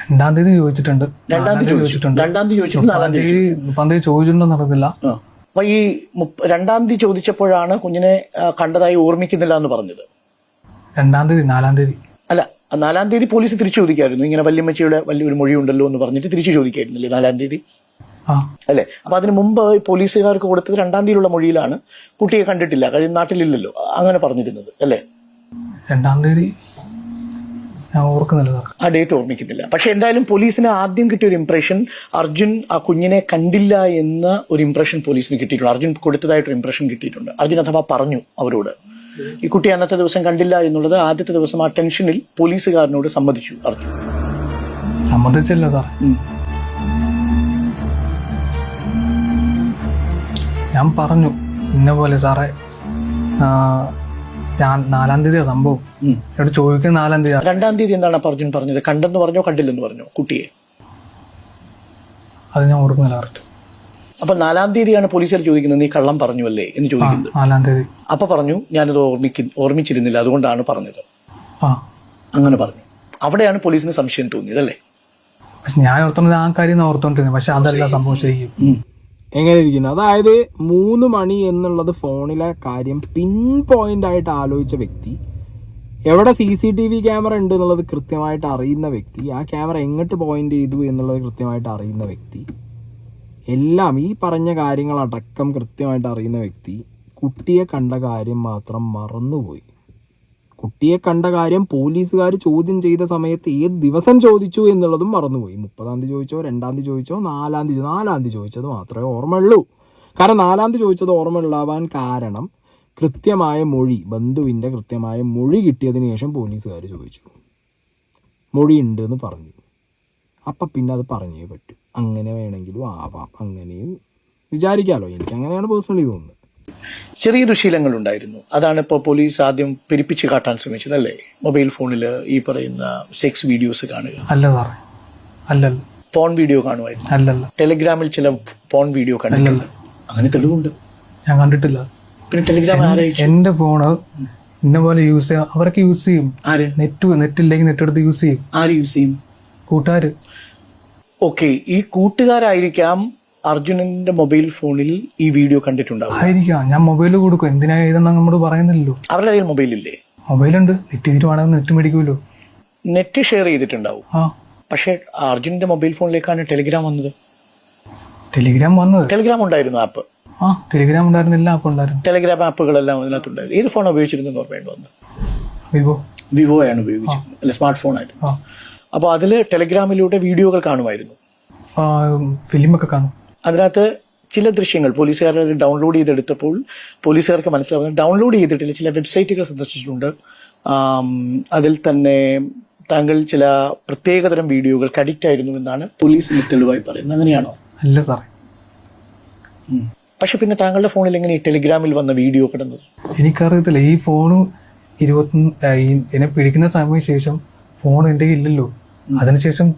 2-ാം തീയതി ചോദിച്ചിട്ടുണ്ട്. 2-ാം തീയതി ചോദിച്ചിട്ടുണ്ട്. 4-ാം തീയതി ചോദിച്ചിട്ടുണ്ടോ നടന്നില്ല. അപ്പൊ ഈ 2-ാം തീയതി ചോദിച്ചപ്പോഴാണ് കുഞ്ഞിനെ കണ്ടതായി ഓർമ്മിക്കുന്നില്ല എന്ന് പറഞ്ഞത്. 2-ാം തീയതി 4-ാം തീയതി അല്ല, 4-ാം തീയതി പോലീസ് തിരിച്ചു ചോദിക്കായിരുന്നു. ഇങ്ങനെ വല്യമ്മച്ചിയുടെ വലിയൊരു മൊഴി ഉണ്ടല്ലോ എന്ന് പറഞ്ഞിട്ട് തിരിച്ചു ചോദിക്കായിരുന്നില്ലേ 4-ാം തീയതി? അല്ലേ? അപ്പൊ അതിന് മുമ്പ് പോലീസുകാർക്ക് കൊടുത്തത് 2-ാം തീയതിയിലുള്ള മൊഴിയിലാണ് കുട്ടിയെ കണ്ടിട്ടില്ല, നാട്ടിലില്ലല്ലോ, അങ്ങനെ പറഞ്ഞിരുന്നത് അല്ലേ? 2-ാം തീയതി ഞാൻ ഓർക്കുന്നില്ല, ആ ഡേറ്റ് ഓർമ്മിക്കുന്നില്ല. പക്ഷെ എന്തായാലും പോലീസിന് ആദ്യം കിട്ടിയ ഒരു ഇംപ്രഷൻ അർജുൻ ആ കുഞ്ഞിനെ കണ്ടില്ല എന്ന ഒരു ഇംപ്രഷൻ പോലീസിന് കിട്ടിയിട്ടുണ്ട്. അർജുൻ കൊടുത്തതായിട്ടൊരു ഇംപ്രഷൻ കിട്ടിയിട്ടുണ്ട്. അർജുൻ അഥവാ പറഞ്ഞു അവരോട് ഈ കുട്ടി അന്നത്തെ ദിവസം കണ്ടില്ല എന്നുള്ളത്. ആദ്യത്തെ ദിവസം ആ ടെൻഷനിൽ പോലീസുകാരനോട് സമ്മതിച്ചു അർജുൻ. സമ്മതിച്ചില്ല സാർ. ഞാൻ പറഞ്ഞു ഇന്ന പോലെ സാറേ ഞാൻ 4-ാം തീയതിയാണ് സംഭവം, എന്നോട് ചോദിക്കുന്നത് 4-ാം തീയതി. 2-ാം തീയതി എന്താണ് അപ്പൊ അർജുൻ പറഞ്ഞത്? കണ്ടെന്ന് പറഞ്ഞോ കണ്ടില്ലെന്ന് പറഞ്ഞോ കുട്ടിയെ? അത് ഞാൻ ഓർക്കുന്നില്ല കറക്റ്റ്. അപ്പൊ 4-ാം തീയതിയാണ് പോലീസുകാർ ചോദിക്കുന്നത് നീ കള്ളം പറഞ്ഞു അല്ലേ എന്ന് ചോദിക്കുന്നത്. 4-ാം തീയതി അപ്പൊ പറഞ്ഞു ഞാനത് ഓർമ്മിച്ചിരുന്നില്ല അതുകൊണ്ടാണ് പറഞ്ഞത്. അങ്ങനെ പറഞ്ഞു. അവിടെയാണ് പോലീസിന് സംശയം തോന്നിയത് അല്ലേ? പക്ഷെ ഞാൻ ഓർത്തോണ്ട് ആ കാര്യം ഓർത്തോണ്ടിരുന്നത്, പക്ഷെ അതല്ല സംഭവം ശരിക്കും. എങ്ങനെ ഇരിക്കുന്നു? അതായത് 3 മണി എന്നുള്ളത് ഫോണിലെ കാര്യം പിൻ പോയിന്റ് ആയിട്ട് ആലോചിച്ച വ്യക്തി, എവിടെ CCTV ക്യാമറ ഉണ്ട് എന്നുള്ളത് കൃത്യമായിട്ട് അറിയുന്ന വ്യക്തി, ആ ക്യാമറ എങ്ങോട്ട് പോയിന്റ് ചെയ്തു എന്നുള്ളത് കൃത്യമായിട്ട് അറിയുന്ന വ്യക്തി, എല്ലാം ഈ പറഞ്ഞ കാര്യങ്ങളടക്കം കൃത്യമായിട്ട് അറിയുന്ന വ്യക്തി കുട്ടിയെ കണ്ട കാര്യം മാത്രം മറന്നുപോയി. കുട്ടിയെ കണ്ട കാര്യം പോലീസുകാർ ചോദ്യം ചെയ്ത സമയത്ത് ഏത് ദിവസം ചോദിച്ചു എന്നുള്ളതും മറന്നുപോയി. 30-ാം തീയതി ചോദിച്ചോ, 2-ാം തീയതി ചോദിച്ചോ, 4-ാം തീയതി ചോദിച്ചത് മാത്രമേ ഓർമ്മയുള്ളൂ. കാരണം 4-ാം തീയതി ചോദിച്ചത് ഓർമ്മയുള്ളാവാൻ കാരണം കൃത്യമായ മൊഴി, ബന്ധുവിൻ്റെ കൃത്യമായ മൊഴി കിട്ടിയതിന് ശേഷം പോലീസുകാർ ചോദിച്ചു, മൊഴി ഉണ്ട് എന്ന് പറഞ്ഞു. അപ്പം പിന്നെ അത് പറഞ്ഞേ പറ്റൂ. അങ്ങനെ വേണമെങ്കിലും ആവാം, അങ്ങനെയും വിചാരിക്കാമല്ലോ. എനിക്ക് അങ്ങനെയാണ് പേഴ്സണലി തോന്നുന്നത്. ചെറിയ ദുശീലങ്ങൾ ഉണ്ടായിരുന്നു. അതാണ് ഇപ്പോൾ പോലീസ് ആദ്യം പെരുപ്പിച്ച് കാട്ടാൻ ശ്രമിച്ചത് അല്ലേ? മൊബൈൽ ഫോണിൽ ഈ പറയുന്ന സെക്സ് വീഡിയോസ് കാണുക. അല്ല സാറേ, അല്ലല്ല. പോൺ വീഡിയോ കാണുമായിരുന്നു. അല്ലല്ല. ടെലിഗ്രാമിൽ ചില പോൺ വീഡിയോ കണ്ടിട്ടില്ല. അങ്ങനെ തെളിവുണ്ട്. ഞാൻ കണ്ടിട്ടില്ല. പിന്നെ ടെലിഗ്രാം എന്റെ ഫോണ് ഇന്ന പോലെ യൂസ് ചെയ്യാം, അവരൊക്കെ യൂസ് ചെയ്യും. ആര്? നെറ്റ് ഇല്ലെങ്കിൽ നെറ്റ് എടുത്ത് യൂസ് ചെയ്യും. ആര് യൂസ് ചെയ്യും? കൂട്ടുകാര്. ഓക്കെ, ഈ കൂട്ടുകാരായിരിക്കാം അർജുനന്റെ മൊബൈൽ ഫോണിൽ ഈ വീഡിയോ കണ്ടിട്ടുണ്ടാവും. ആയിരിക്കാം. ഞാൻ മൊബൈൽ കൊടുക്കും, എന്തിനാ ഇതെന്ന് നമ്മൾ പറയുന്നില്ലല്ലോ. അവരുടെ കയ്യിൽ മൊബൈലില്ലേ? മൊബൈലുണ്ട്. നെറ്റ് തീരുവാണെങ്കിൽ നെറ്റ് മേടിക്കുമല്ലോ. നെറ്റ് ഷെയർ ചെയ്തിട്ടുണ്ടാവും. പക്ഷെ അർജുനന്റെ മൊബൈൽ ഫോണിലേക്കാണ് ടെലിഗ്രാം വന്നത്. ടെലിഗ്രാം വന്നത്? ടെലിഗ്രാം ഉണ്ടായിരുന്നു ആപ്പ്. ടെലിഗ്രാം ഉണ്ടായിരുന്നു, എല്ലാ ആപ്പും ഉണ്ടായിരുന്നു. ടെലിഗ്രാം ആപ്പുകളെല്ലാം അതിനകത്തുണ്ടായിരുന്നു. ഏത് ഫോൺ ഉപയോഗിച്ചിരുന്നു ഓർമ്മയുണ്ട് വന്നത്? വിവോ ആണ് ഉപയോഗിച്ചിരുന്നത് അല്ലെ? സ്മാർട്ട് ഫോൺ ആയിരുന്നു. അപ്പോൾ അതിൽ ടെലിഗ്രാമിലൂടെ വീഡിയോകൾ കാണുമായിരുന്നു, ഫിലിമൊക്കെ കാണും. അതിനകത്ത് ചില ദൃശ്യങ്ങൾ പോലീസുകാർ ഡൗൺലോഡ് ചെയ്തെടുത്തപ്പോൾ പോലീസുകാർക്ക് മനസ്സിലാവുന്നത് ഡൗൺലോഡ് ചെയ്തിട്ടില്ല, ചില വെബ്സൈറ്റുകൾ സന്ദർശിച്ചിട്ടുണ്ട്. അതിൽ തന്നെ താങ്കൾ ചില പ്രത്യേകതരം വീഡിയോകൾക്ക് അഡിക്റ്റ് ആയിരുന്നു എന്നാണ് പോലീസിന് തെളിവായി പറയുന്നത്. അങ്ങനെയാണോ? അല്ല സാറേ. പക്ഷെ പിന്നെ താങ്കളുടെ ഫോണിൽ എങ്ങനെ ഈ ടെലിഗ്രാമിൽ വന്ന വീഡിയോ കിടന്നത്? എനിക്കറിയത്തില്ല. ഈ ഫോണ് എന്നെ പിടിക്കുന്ന സമയത്തിന് ശേഷം ഫോൺ എൻ്റെ ഇല്ലല്ലോ. അതിനുശേഷം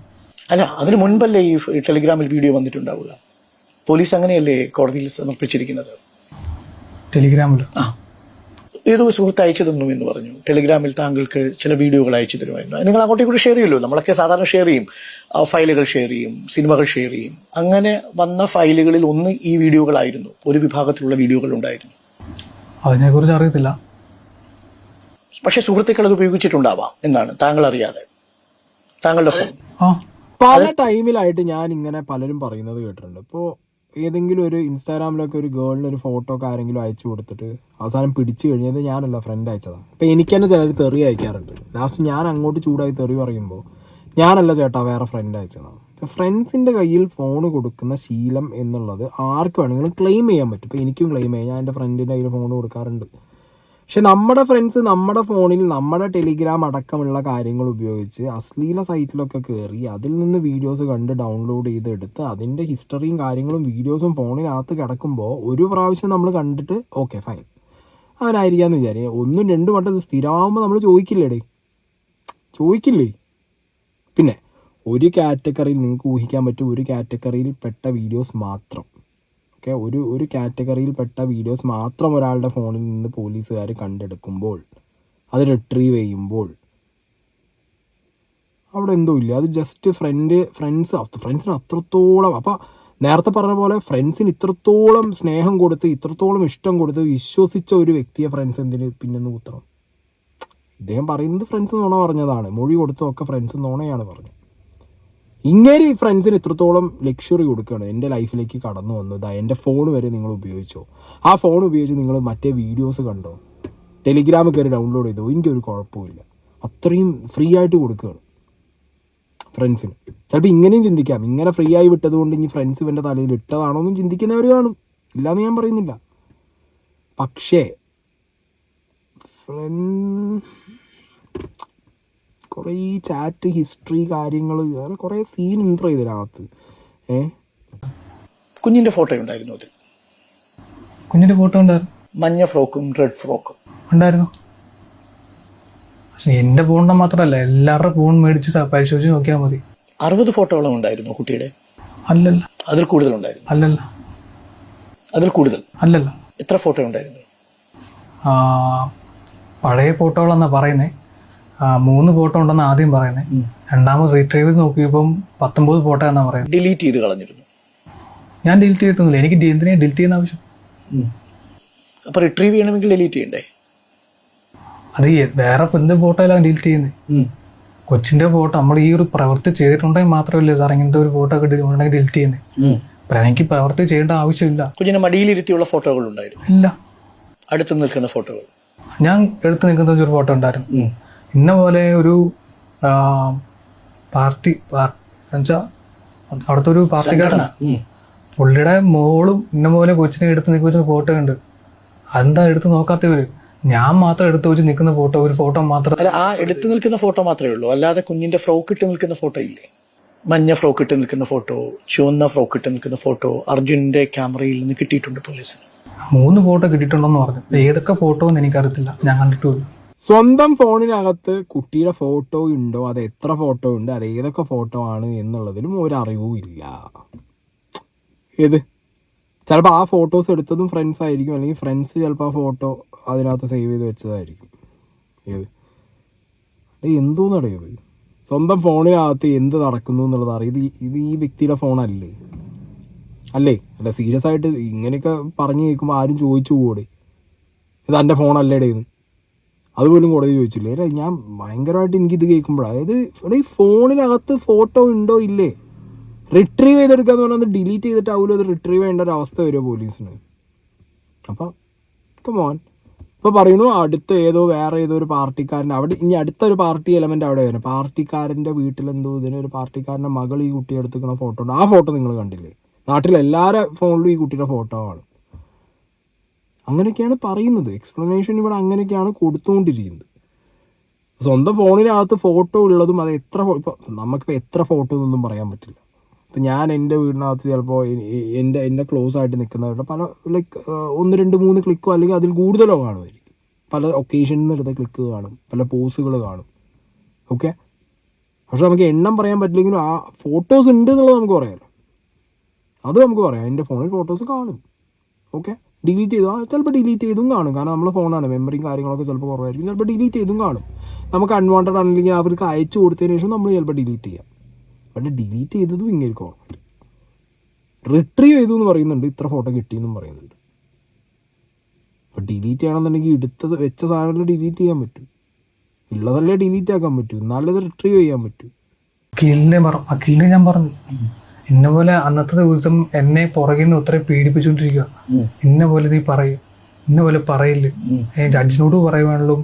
അല്ല, അതിന് മുൻപല്ലേ ഈ ടെലിഗ്രാമിൽ വീഡിയോ വന്നിട്ടുണ്ടാവുക? പോലീസ് അങ്ങനെയല്ലേ കോടതിയിൽ സമർപ്പിച്ചിരിക്കുന്നത്? ടെലിഗ്രാമിൽ ഏതോ സുഹൃത്ത് അയച്ചു തന്നു എന്ന് പറഞ്ഞു. ടെലിഗ്രാമിൽ താങ്കൾക്ക് ചില വീഡിയോകൾ അയച്ചു തരുമായിരുന്നു. നിങ്ങൾ അങ്ങോട്ടേക്ക് കൂടി ഷെയർ ചെയ്യുമല്ലോ. നമ്മളൊക്കെ സാധാരണ ഷെയർ ചെയ്യും, ഫയലുകൾ ഷെയർ ചെയ്യും, സിനിമകൾ ഷെയർ ചെയ്യും. അങ്ങനെ വന്ന ഫയലുകളിൽ ഒന്ന് ഈ വീഡിയോകളായിരുന്നു. ഒരു വിഭാഗത്തിലുള്ള വീഡിയോകൾ ഉണ്ടായിരുന്നു. അതിനെക്കുറിച്ച് അറിയത്തില്ല. പക്ഷെ സുഹൃത്തുക്കൾ അത് ഉപയോഗിച്ചിട്ടുണ്ടാവാം എന്നാണ് താങ്കൾ അറിയാതെ. താങ്കളുടെ ഫോൺ പല ടൈമിലായിട്ട് ഞാൻ ഇങ്ങനെ പലരും പറയുന്നത് കേട്ടിട്ടുണ്ട്. ഇപ്പോൾ ഏതെങ്കിലും ഒരു ഇൻസ്റ്റാഗ്രാമിലൊക്കെ ഒരു ഗേളിന് ഒരു ഫോട്ടോ ഒക്കെ ആരെങ്കിലും അയച്ചു കൊടുത്തിട്ട് അവസാനം പിടിച്ചു കഴിഞ്ഞത് ഞാനല്ല, ഫ്രണ്ട് അയച്ചതാണ്. ഇപ്പം എനിക്ക് തന്നെ ചിലർ തെറി അയക്കാറുണ്ട്. ലാസ്റ്റ് ഞാൻ അങ്ങോട്ട് ചൂടായി തെറി പറയുമ്പോൾ ഞാനല്ല ചേട്ടാ വേറെ ഫ്രണ്ട് അയച്ചതാണ്. ഇപ്പം ഫ്രണ്ട്സിൻ്റെ കയ്യിൽ ഫോൺ കൊടുക്കുന്ന ശീലം എന്നുള്ളത് ആർക്ക് വേണമെങ്കിലും ക്ലെയിം ചെയ്യാൻ പറ്റും. ഇപ്പോൾ എനിക്കും ക്ലെയിം ചെയ്യാം, ഞാൻ എൻ്റെ ഫ്രണ്ടിൻ്റെ കയ്യിൽ ഫോൺ കൊടുക്കാറുണ്ട്. പക്ഷെ നമ്മുടെ ഫ്രണ്ട്സ് നമ്മുടെ ഫോണിൽ നമ്മുടെ ടെലിഗ്രാം അടക്കമുള്ള കാര്യങ്ങൾ ഉപയോഗിച്ച് അശ്ലീല സൈറ്റിലൊക്കെ കയറി അതിൽ നിന്ന് വീഡിയോസ് കണ്ട് ഡൗൺലോഡ് ചെയ്തെടുത്ത് അതിൻ്റെ ഹിസ്റ്ററിയും കാര്യങ്ങളും വീഡിയോസും ഫോണിനകത്ത് കിടക്കുമ്പോൾ ഒരു പ്രാവശ്യം നമ്മൾ കണ്ടിട്ട് ഓക്കെ ഫൈൻ അവനായിരിക്കാമെന്ന് വിചാരിക്കും. 1-2 വട്ടം ഇത് സ്ഥിരമാകുമ്പോൾ നമ്മൾ ചോദിക്കില്ലേ. പിന്നെ ഒരു കാറ്റഗറിയിൽ നിങ്ങൾക്ക് ഊഹിക്കാൻ പറ്റും, ഒരു കാറ്റഗറിയിൽ പെട്ട വീഡിയോസ് മാത്രം, ഓക്കെ, ഒരു കാറ്റഗറിയിൽ പെട്ട വീഡിയോസ് മാത്രം ഒരാളുടെ ഫോണിൽ നിന്ന് പോലീസുകാർ കണ്ടെടുക്കുമ്പോൾ അത് റിട്രീവ് ചെയ്യുമ്പോൾ അവിടെ എന്തോ ഇല്ല. അത് ജസ്റ്റ് ഫ്രണ്ട്സിന് അത്രത്തോളം, അപ്പോൾ നേരത്തെ പറഞ്ഞ പോലെ ഫ്രണ്ട്സിന് ഇത്രത്തോളം സ്നേഹം കൊടുത്ത് ഇത്രത്തോളം ഇഷ്ടം കൊടുത്ത് വിശ്വസിച്ച ഒരു വ്യക്തിയെ ഫ്രണ്ട്സ് എന്തിന് പിന്നെന്ന് കുത്തണം? ഇദ്ദേഹം പറയുന്നത് ഫ്രണ്ട്സ് നുണ പറഞ്ഞതാണ്, മൊഴി കൊടുത്തതൊക്കെ ഫ്രണ്ട്സ് നുണയാണ് പറഞ്ഞത്. ഇങ്ങനെ ഈ ഫ്രണ്ട്സിന് ഇത്രത്തോളം ലക്ഷറി കൊടുക്കുകയാണ്. എൻ്റെ ലൈഫിലേക്ക് കടന്നു വന്നത്, എൻ്റെ ഫോൺ വരെ നിങ്ങൾ ഉപയോഗിച്ചോ, ആ ഫോൺ ഉപയോഗിച്ച് നിങ്ങൾ മറ്റേ വീഡിയോസ് കണ്ടോ, ടെലിഗ്രാമിൽ കയറി ഡൗൺലോഡ് ചെയ്തോ, എനിക്കൊരു കുഴപ്പമില്ല. അത്രയും ഫ്രീ ആയിട്ട് കൊടുക്കുകയാണ് ഫ്രണ്ട്സിന്. ചിലപ്പോൾ ഇങ്ങനെയും ചിന്തിക്കാം, ഇങ്ങനെ ഫ്രീ ആയി വിട്ടതുകൊണ്ട് ഇനി ഫ്രണ്ട്സ് ഇവൻ്റെ തലയിൽ ഇട്ടതാണോ എന്നും ചിന്തിക്കുന്നവർ കാണും, ഇല്ലയെന്ന് ഞാൻ പറയുന്നില്ല. പക്ഷേ കുറേ ഈ ചാറ്റ് ഹിസ്റ്ററി കാര്യങ്ങൾ അങ്ങനെ കുറേ സീൻ ഉണ്ട് ഇതിനകത്ത്. കുഞ്ഞിന്റെ ഫോട്ടോ ഉണ്ടായിരുന്നു അതിൽ? കുഞ്ഞിൻ്റെ ഫോട്ടോ ഉണ്ടായിരുന്നു. മഞ്ഞ ഫ്രോക്കും റെഡ് ഫ്രോക്കും ഉണ്ടായിരുന്നു. പക്ഷെ എൻ്റെ ഫോണിൻ്റെ മാത്രമല്ല, എല്ലാവരുടെ ഫോൺ മേടിച്ച് പരിശോധിച്ച് നോക്കിയാൽ മതി. 60 ഫോട്ടോകളും ഉണ്ടായിരുന്നു കുട്ടിയുടെ? അല്ലല്ല. അതിൽ കൂടുതൽ ഉണ്ടായിരുന്നു? അല്ലല്ല. അതിൽ കൂടുതൽ? അല്ലല്ല. എത്ര ഫോട്ടോ ഉണ്ടായിരുന്നു? പഴയ ഫോട്ടോകളെന്നാണ് പറയുന്നത്. 3 ഫോട്ടോ ഉണ്ടെന്ന് ആദ്യം പറയുന്നത്. രണ്ടാമത് റീട്രൈവ് ചെയ്ത് നോക്കിയപ്പം 19 ഫോട്ടോ എന്നാണ് പറയുന്നത്. ഡിലീറ്റ് ചെയ്ത് കളഞ്ഞിരുന്നു? ഞാൻ ഡിലീറ്റ് ചെയ്തിട്ടൊന്നുമില്ല. എനിക്ക് എന്തിനാ ഡിലീറ്റ് ചെയ്യുന്ന ആവശ്യം? അപ്പൊ റിട്രീവ് ചെയ്യണമെങ്കിൽ ഡിലീറ്റ് ചെയ്യണ്ടേ? അത് വേറെ എന്ത് ഫോട്ടോ എല്ലാം ഡിലീറ്റ് ചെയ്യുന്നത്? കൊച്ചിന്റെ ഫോട്ടോ നമ്മൾ ഈ ഒരു പ്രവൃത്തി ചെയ്തിട്ടുണ്ടെങ്കിൽ മാത്രമല്ലേ സാർ ഇങ്ങനത്തെ ഒരു ഫോട്ടോ ഒക്കെ ഉണ്ടെങ്കിൽ ഡിലീറ്റ് ചെയ്യുന്നത്. അപ്പൊ എനിക്ക് പ്രവൃത്തി ചെയ്യേണ്ട ആവശ്യമില്ല. കുഞ്ഞിനെ മടിയിലിരുത്തിയുള്ള ഫോട്ടോകൾ ഉണ്ടായിരുന്നു? ഇല്ല. അടുത്ത് നിൽക്കുന്ന ഫോട്ടോകൾ? ഞാൻ എടുത്ത് നിൽക്കുന്ന ഒരു ഫോട്ടോ ഉണ്ടായിരുന്നു. ഇന്ന പോലെ ഒരു പാർട്ടി എന്നുവെച്ചാൽ അവിടുത്തെ ഒരു പാർട്ടിക്കാരനാ, പുള്ളിയുടെ മോളും ഇന്ന പോലെ കൊച്ചിനെ എടുത്ത് നിൽക്കുന്ന ഫോട്ടോ ഉണ്ട്. അതെന്താ എടുത്ത് നോക്കാത്തവര്? ഞാൻ മാത്രം എടുത്ത് വെച്ച് നിൽക്കുന്ന ഫോട്ടോ, ഒരു ഫോട്ടോ മാത്രം. അല്ല, ആ എടുത്ത് നിൽക്കുന്ന ഫോട്ടോ മാത്രമേ ഉള്ളൂ, അല്ലാതെ കുഞ്ഞിന്റെ ഫ്രോക്ക് ഇട്ട് നിൽക്കുന്ന ഫോട്ടോ ഇല്ലേ? മഞ്ഞ ഫ്രോക്ക് ഇട്ട് നിൽക്കുന്ന ഫോട്ടോ, ചുവന്ന ഫ്രോക്ക് ഇട്ട് നിൽക്കുന്ന ഫോട്ടോ അർജുന്റെ ക്യാമറയിൽ നിന്ന് കിട്ടിയിട്ടുണ്ട് പോലീസിന്. 3 ഫോട്ടോ കിട്ടിയിട്ടുണ്ടെന്ന് പറഞ്ഞു. ഏതൊക്കെ ഫോട്ടോ എന്ന് എനിക്കറിയത്തില്ല, ഞാൻ കണ്ടിട്ടില്ല. സ്വന്തം ഫോണിനകത്ത് കുട്ടിയുടെ ഫോട്ടോ ഉണ്ടോ, അത് എത്ര ഫോട്ടോ ഉണ്ട്, അത് ഏതൊക്കെ ഫോട്ടോ ആണ് എന്നുള്ളതിലും ഒരറിവും ഇല്ല. ചിലപ്പോൾ ആ ഫോട്ടോസ് എടുത്തതും ഫ്രണ്ട്സ് ആയിരിക്കും, അല്ലെങ്കിൽ ഫ്രണ്ട്സ് ചിലപ്പോൾ ആ ഫോട്ടോ അതിനകത്ത് സേവ് ചെയ്ത് വെച്ചതായിരിക്കും. എന്തോന്നടേ ഇത്? സ്വന്തം ഫോണിനകത്ത് എന്ത് നടക്കുന്നു എന്നുള്ളത് അറിയാം. ഇത് ഈ വ്യക്തിയുടെ ഫോണല്ലേ? അല്ല, സീരിയസ് ആയിട്ട് ഇങ്ങനെയൊക്കെ പറഞ്ഞു കേൾക്കുമ്പോൾ ആരും ചോദിച്ചു പോടെ, ഇത് എൻ്റെ ഫോണല്ലേടേ എന്ന്? അതുപോലും കോടതി ചോദിച്ചില്ലേ? അല്ലേ, ഞാൻ ഭയങ്കരമായിട്ട് എനിക്കിത് കേൾക്കുമ്പോഴാണ്, അതായത് ഇവിടെ ഈ ഫോണിനകത്ത് ഫോട്ടോ ഉണ്ടോ ഇല്ലേ, റിട്രീവ് ചെയ്തെടുക്കാന്ന് പറഞ്ഞാൽ അത് ഡിലീറ്റ് ചെയ്തിട്ടാവുമല്ലോ അത് റിട്രീവ് ചെയ്യേണ്ട ഒരു അവസ്ഥ വരുമോ പോലീസിന്? അപ്പം കമോൺ. ഇപ്പോൾ പറയുന്നു വേറെ ഏതോ ഒരു പാർട്ടിക്കാരൻ അവിടെ, ഇനി അടുത്തൊരു പാർട്ടി എലമെൻ്റ് അവിടെ വരുന്നത്, പാർട്ടിക്കാരൻ്റെ വീട്ടിലെന്തോ ഇതിനൊരു പാർട്ടിക്കാരൻ്റെ മകൾ ഈ കുട്ടി എടുത്തുക്കുന്ന ഫോട്ടോ ഉണ്ട്. ആ ഫോട്ടോ നിങ്ങൾ കണ്ടില്ലേ? നാട്ടിലെല്ലാവരുടെ ഫോണിലും ഈ കുട്ടിയുടെ ഫോട്ടോ ആണ്. അങ്ങനെയൊക്കെയാണ് പറയുന്നത്. എക്സ്പ്ലനേഷൻ ഇവിടെ അങ്ങനെയൊക്കെയാണ് കൊടുത്തുകൊണ്ടിരിക്കുന്നത്. സ്വന്തം ഫോണിനകത്ത് ഫോട്ടോ ഉള്ളതും അത് ഇപ്പോൾ നമുക്കിപ്പോൾ എത്ര ഫോട്ടോ എന്നൊന്നും പറയാൻ പറ്റില്ല. ഇപ്പം ഞാൻ എൻ്റെ വീടിനകത്ത് ചിലപ്പോൾ എൻ്റെ ക്ലോസ് ആയിട്ട് നിൽക്കുന്നവരുടെ പല 1, 2, 3 ക്ലിക്കോ അല്ലെങ്കിൽ അതിൽ കൂടുതലോ കാണുമായിരിക്കും. പല ഒക്കേഷനിൽ നിന്ന് എടുത്ത ക്ലിക്ക് കാണും, പല പോസുകൾ കാണും. ഓക്കെ, പക്ഷെ നമുക്ക് എണ്ണം പറയാൻ പറ്റില്ലെങ്കിലും ആ ഫോട്ടോസ് ഉണ്ട് എന്നുള്ളത് നമുക്ക് പറയാമല്ലോ. അത് നമുക്ക് പറയാം, എൻ്റെ ഫോണിൽ ഫോട്ടോസ് കാണും. ഓക്കെ, ഡിലീറ്റ് ചെയ്തു, ചിലപ്പോൾ ഡിലീറ്റ് ചെയ്തും കാണും. കാരണം നമ്മളെ ഫോണാണ്, മെമ്മറിയും കാര്യങ്ങളൊക്കെ ചിലപ്പോൾ കുറവായിരിക്കും. ചിലപ്പോൾ ഡിലീറ്റ് ചെയ്തും കാണും. നമുക്ക് അൺവാണ്ടഡ് ആണെങ്കിൽ അവർക്ക് അയച്ചു കൊടുത്തതിന് ശേഷം നമ്മൾ ചിലപ്പോൾ ഡിലീറ്റ് ചെയ്യാം. പക്ഷേ ഡിലീറ്റ് ചെയ്തതും ഇങ്ങനെ ഓർമ്മയില്ല. റിട്രീവ് ചെയ്തു എന്ന് പറയുന്നുണ്ട്, ഇത്ര ഫോട്ടോ കിട്ടിയെന്നും പറയുന്നുണ്ട്. അപ്പോൾ ഡിലീറ്റ് ചെയ്യണമെന്നുണ്ടെങ്കിൽ വെച്ച സാധനങ്ങൾ ഡിലീറ്റ് ചെയ്യാൻ പറ്റും, ഉള്ളതല്ലേ ഡിലീറ്റ് ആക്കാൻ പറ്റൂ, എന്നാലേ അത് റിട്രീവ് ചെയ്യാൻ പറ്റൂ. അഖിലിനെ ഞാൻ പറഞ്ഞു, ഇന്ന പോലെ അന്നത്തെ ദിവസം എന്നെ പുറകിൽ നിന്ന് ഒത്തിരി പീഡിപ്പിച്ചുകൊണ്ടിരിക്കുക. ഇന്ന പോലെ നീ പറയും, ഇന്ന പോലെ പറയില്ല, ജഡ്ജിനോട് പറയുവാനുള്ളൂ,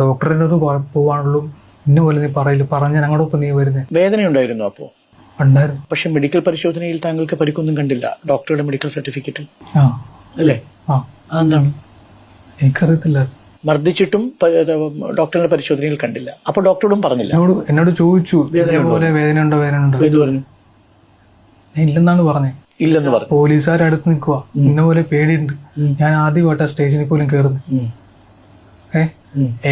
ഡോക്ടറിനോട് പോവാനുള്ളൂ, ഇന്ന പോലെ നീ പറയില്ല, പറഞ്ഞ ഞങ്ങളൊപ്പം നീ വരുന്നത്. വേദനയുണ്ടായിരുന്നു അപ്പോ? ഉണ്ടായിരുന്നു. പക്ഷെ മെഡിക്കൽ പരിശോധനയിൽ താങ്കൾക്ക് പരിക്കൊന്നും കണ്ടില്ല, ഡോക്ടറുടെ മെഡിക്കൽ സർട്ടിഫിക്കറ്റിൽ ആ അല്ലേ? ആ അതെന്താണ്? എനിക്കറിയത്തില്ല. മർദ്ദിച്ചിട്ടും ഡോക്ടറുടെ പരിശോധനയിൽ കണ്ടില്ല. അപ്പൊ ഡോക്ടറോടും പറഞ്ഞില്ല? എന്നോട് ചോദിച്ചു ഇതേപോലെ വേദന ഉണ്ടോ, എന്ത് പറഞ്ഞു? ഞാൻ ഇല്ലെന്നാണ് പറഞ്ഞത്. ഇല്ലെന്ന് പറഞ്ഞു. പോലീസുകാരടുത്ത് നിൽക്കുക, ഇന്ന പോലെ പേടിയുണ്ട്. ഞാൻ ആദ്യമായിട്ടാ സ്റ്റേഷനിൽ പോലും കയറുന്നത്.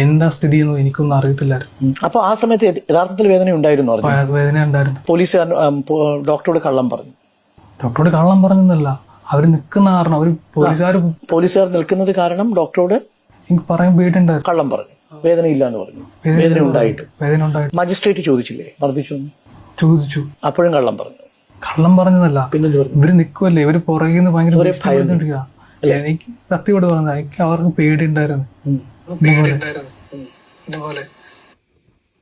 എന്താ സ്ഥിതി എന്ന് എനിക്കൊന്നും അറിയത്തില്ലായിരുന്നു. അപ്പൊ ആ സമയത്ത് യഥാർത്ഥത്തിൽ വേദന ഉണ്ടായിരുന്നു? വേദന ഉണ്ടായിരുന്നു. പോലീസുകാരൻ ഡോക്ടറോട് കള്ളം പറഞ്ഞു? ഡോക്ടറോട് കള്ളം പറഞ്ഞെന്നല്ല, അവര് നിൽക്കുന്ന കാരണം, അവര് പോലീസുകാർ നിൽക്കുന്നത് കാരണം ഡോക്ടറോട് എനിക്ക് പറയാൻ പേടിയുണ്ടായിരുന്നു. കള്ളം പറഞ്ഞു, വേദന ഇല്ല എന്ന് പറഞ്ഞു. വേദന ഉണ്ടായിട്ട് മജിസ്ട്രേറ്റ് ചോദിച്ചില്ലേ മർദ്ദിച്ചു? ചോദിച്ചു. അപ്പോഴും കള്ളം പറഞ്ഞു? കള്ളം പറഞ്ഞതല്ല, പിന്നെ ഇവര് നിൽക്കുമല്ലേ, ഇവര് പുറകിൽ നിന്ന് ഭയങ്കര എനിക്ക് സത്യയോട് പറഞ്ഞത്, എനിക്ക് അവർക്ക് പേടിയുണ്ടായിരുന്നു.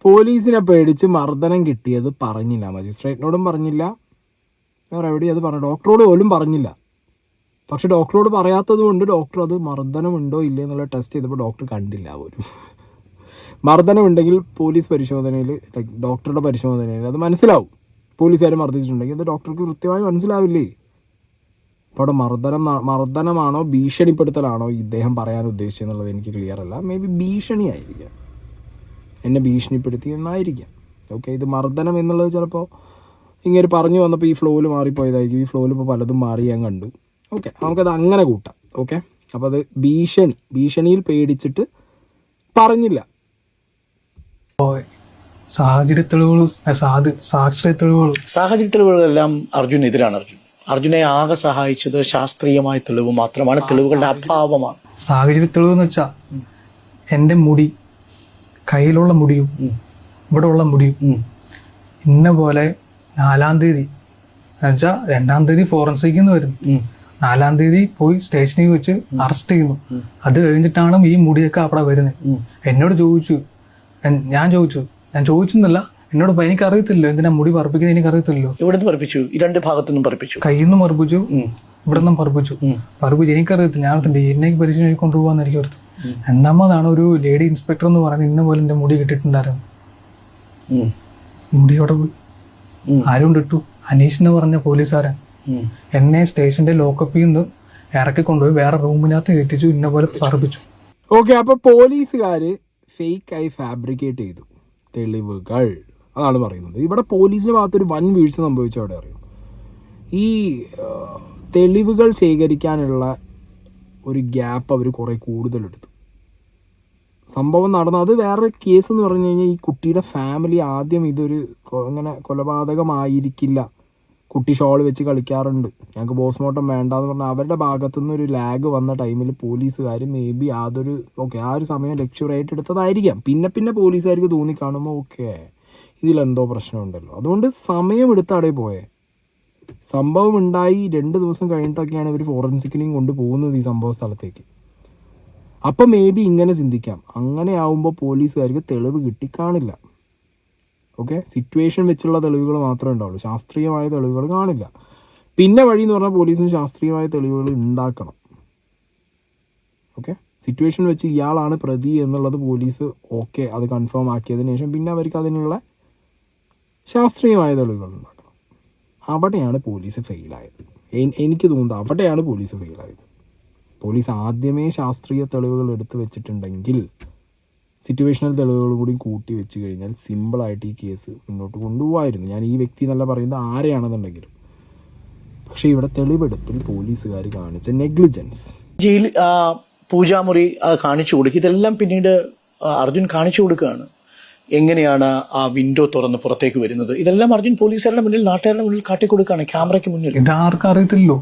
പോലീസിനെ പേടിച്ച് മർദ്ദനം കിട്ടിയത് പറഞ്ഞില്ല, മജിസ്ട്രേറ്റിനോടും പറഞ്ഞില്ല, വേറെ എവിടെയും അത് പറഞ്ഞു, ഡോക്ടറോട് പോലും പറഞ്ഞില്ല. പക്ഷെ ഡോക്ടറോട് പറയാത്തത് കൊണ്ട് ഡോക്ടർ അത് മർദ്ദനം ഉണ്ടോ ഇല്ലേ എന്നുള്ള ടെസ്റ്റ് ചെയ്തപ്പോൾ ഡോക്ടർ കണ്ടില്ല പോലും. മർദ്ദനം ഉണ്ടെങ്കിൽ പോലീസ് പരിശോധനയിൽ, ലൈക്ക് ഡോക്ടറുടെ പരിശോധനയിൽ അത് മനസ്സിലാവും. പോലീസുകാർ മർദ്ദിച്ചിട്ടുണ്ടെങ്കിൽ അത് ഡോക്ടർക്ക് കൃത്യമായി മനസ്സിലാവില്ലേ? അപ്പോൾ അവിടെ മർദ്ദനമാണോ ഭീഷണിപ്പെടുത്തലാണോ ഇദ്ദേഹം പറയാൻ ഉദ്ദേശിച്ചെന്നുള്ളത് എനിക്ക് ക്ലിയർ അല്ല. മേ ബി ഭീഷണി ആയിരിക്കാം, എന്നെ ഭീഷണിപ്പെടുത്തി എന്നായിരിക്കാം. ഓക്കെ, ഇത് മർദ്ദനം എന്നുള്ളത് ചിലപ്പോൾ ഇങ്ങനെ പറഞ്ഞു വന്നപ്പോൾ ഈ ഫ്ലോയിൽ മാറിപ്പോയതായിരിക്കും. ഈ ഫ്ലോയിൽ ഇപ്പോൾ പലതും മാറി ഞാൻ കണ്ടു. ഓക്കെ, നമുക്കത് അങ്ങനെ കൂട്ടാം. ഓക്കെ, അപ്പോൾ അത് ഭീഷണിയിൽ പേടിച്ചിട്ട് പറഞ്ഞില്ല. സാഹചര്യ തെളിവുകളെല്ലാം അർജുനെതിരാണ്. അർജുനെ ആകെ സഹായിച്ചത് ശാസ്ത്രീയമായ തെളിവ് മാത്രമാണ്, തെളിവുകളുടെ അഭാവമാണ്. സാഹചര്യ തെളിവ് എന്ന് വെച്ചാൽ എൻ്റെ മുടി, കയ്യിലുള്ള മുടിയും ഇവിടെ ഉള്ള മുടിയും ഇന്ന പോലെ 4-ാം തീയതി എന്നുവെച്ചാൽ 2-ാം തീയതി ഫോറൻസിക്കിൽ നിന്ന് വരുന്നു, 4-ാം തീയതി പോയി സ്റ്റേഷനിൽ വെച്ച് അറസ്റ്റ് ചെയ്യുന്നു. അത് കഴിഞ്ഞിട്ടാണ് ഈ മുടിയൊക്കെ അവിടെ വരുന്നത്. എന്നോട് ചോദിച്ചു, ഞാൻ ചോദിച്ചെന്നല്ല, എന്നോട് എനിക്കറിയത്തില്ലോ എന്തിനാ മുടി പറപ്പിക്കുന്നത്, എനിക്കറിയത്തില്ലോ. ഇവിടെ പറപ്പിച്ചു, രണ്ട് ഭാഗത്തുനിന്നും പറപ്പിച്ചു, കയ്യിൽ നിന്നും പറപ്പിച്ചു, ഇവിടെ നിന്നും പറപ്പിച്ചു. എനിക്കറിയത്തില്ല. ഞാൻ DNA പരിശോധന കൊണ്ടുപോകാന്ന് എനിക്ക് ഓർത്തു. രണ്ടാമതാണ് ഒരു ലേഡി ഇൻസ്പെക്ടർ എന്ന് പറയുന്നത് ഇന്ന പോലെ എന്റെ മുടി കിട്ടിയിട്ടുണ്ടായിരുന്നു. മുടി അവിടെ പോയി, ആരും ഇട്ടു. അനീഷ് എന്ന് പറഞ്ഞ പോലീസുകാരൻ എന്നെ സ്റ്റേഷന്റെ ലോക്കപ്പിൽ നിന്ന് ഇറക്കി കൊണ്ടുപോയി വേറെ റൂമിനകത്ത് കയറ്റിച്ചു, ഇന്ന പോലെ പറപ്പിച്ചു. ഓക്കെ, അപ്പോൾ പോലീസുകാർ ഫേക്കായി ഫാബ്രിക്കേറ്റ് ചെയ്തു തെളിവുകൾ, അതാണ് പറയുന്നത്. ഇവിടെ പോലീസിൻ്റെ ഭാഗത്തൊരു വൻ വീഴ്ച സംഭവിച്ചവിടെ അറിയും. ഈ തെളിവുകൾ ശേഖരിക്കാനുള്ള ഒരു ഗ്യാപ്പ് അവർ കുറേ കൂടുതലെടുത്തു. സംഭവം നടന്നത് അത് വേറൊരു കേസ് എന്ന് പറഞ്ഞു കഴിഞ്ഞാൽ ഈ കുട്ടിയുടെ ഫാമിലി ആദ്യം ഇതൊരു അങ്ങനെ കൊലപാതകമായിരിക്കില്ല, കുട്ടി ഷോൾ വെച്ച് കളിക്കാറുണ്ട്, ഞങ്ങൾക്ക് പോസ്റ്റ്മോർട്ടം വേണ്ടാന്ന് പറഞ്ഞാൽ അവരുടെ ഭാഗത്തുനിന്ന് ഒരു ലാഗ് വന്ന ടൈമിൽ പോലീസുകാർ മേ ബി ആ ഒരു സമയം ലക്ഷ്വറായിട്ട് എടുത്തതായിരിക്കാം. പിന്നെ പോലീസുകാർക്ക് തോന്നിക്കാണുമ്പോൾ ഓക്കെ ഇതിലെന്തോ പ്രശ്നമുണ്ടല്ലോ, അതുകൊണ്ട് സമയമെടുത്ത് അവിടെ പോയേ. സംഭവം ഉണ്ടായി 2 ദിവസം കഴിഞ്ഞിട്ടൊക്കെയാണ് ഇവർ ഫോറൻസിക്കിനെയും കൊണ്ടുപോകുന്നത് ഈ സംഭവ സ്ഥലത്തേക്ക്. അപ്പം മേ ബി ഇങ്ങനെ ചിന്തിക്കാം, അങ്ങനെ ആവുമ്പോൾ പോലീസുകാർക്ക് തെളിവ് കിട്ടിക്കാണില്ല. ഓക്കെ, സിറ്റുവേഷൻ വെച്ചുള്ള തെളിവുകൾ മാത്രമേ ഉണ്ടാവുള്ളൂ, ശാസ്ത്രീയമായ തെളിവുകൾ കാണില്ല. പിന്നെ വഴി എന്ന് പറഞ്ഞാൽ പോലീസിന് ശാസ്ത്രീയമായ തെളിവുകൾ ഉണ്ടാക്കണം. ഓക്കെ, സിറ്റുവേഷൻ വെച്ച് ഇയാളാണ് പ്രതി എന്നുള്ളത് പോലീസ് ഓക്കെ അത് കൺഫേം ആക്കിയതിന് ശേഷം പിന്നെ അവർക്ക് അതിനുള്ള ശാസ്ത്രീയമായ തെളിവുകൾ ഉണ്ടാക്കണം. അവിടെയാണ് പോലീസ് ഫെയിലായത്. എനിക്ക് തോന്നുന്നത് അവിടെയാണ് പോലീസ് ഫെയിലായത്. പോലീസ് ആദ്യമേ ശാസ്ത്രീയ തെളിവുകൾ എടുത്തു വെച്ചിട്ടുണ്ടെങ്കിൽ സിറ്റുവേഷണൽ തെളിവുകൾ കൂടി കൂട്ടി വെച്ച് കഴിഞ്ഞാൽ സിമ്പിളായിട്ട് ഈ കേസ് മുന്നോട്ട് കൊണ്ടുപോകാമായിരുന്നു. ഞാൻ ഈ വ്യക്തി എന്നല്ല പറയുന്നത്, ആരെയാണെന്നുണ്ടെങ്കിലും. പക്ഷേ ഇവിടെ തെളിവെടുപ്പിൽ പോലീസുകാർ കാണിച്ച നെഗ്ലിജൻസ്, ജയിലിൽ പൂജാമുറി കാണിച്ചു കൊടുക്കുക, ഇതെല്ലാം പിന്നീട് അർജുൻ കാണിച്ചു കൊടുക്കുകയാണ്. എങ്ങനെയാണ് ആ വിൻഡോ തുറന്ന് പുറത്തേക്ക് വരുന്നത്, ഇതെല്ലാം അർജുൻ പോലീസുകാരുടെ മുന്നിൽ, നാട്ടുകാരുടെ മുന്നിൽ കാട്ടിക്കൊടുക്കുകയാണ്, ക്യാമറയ്ക്ക് മുന്നിൽ. ഇതാർക്കും അറിയത്തില്ലല്ലോ,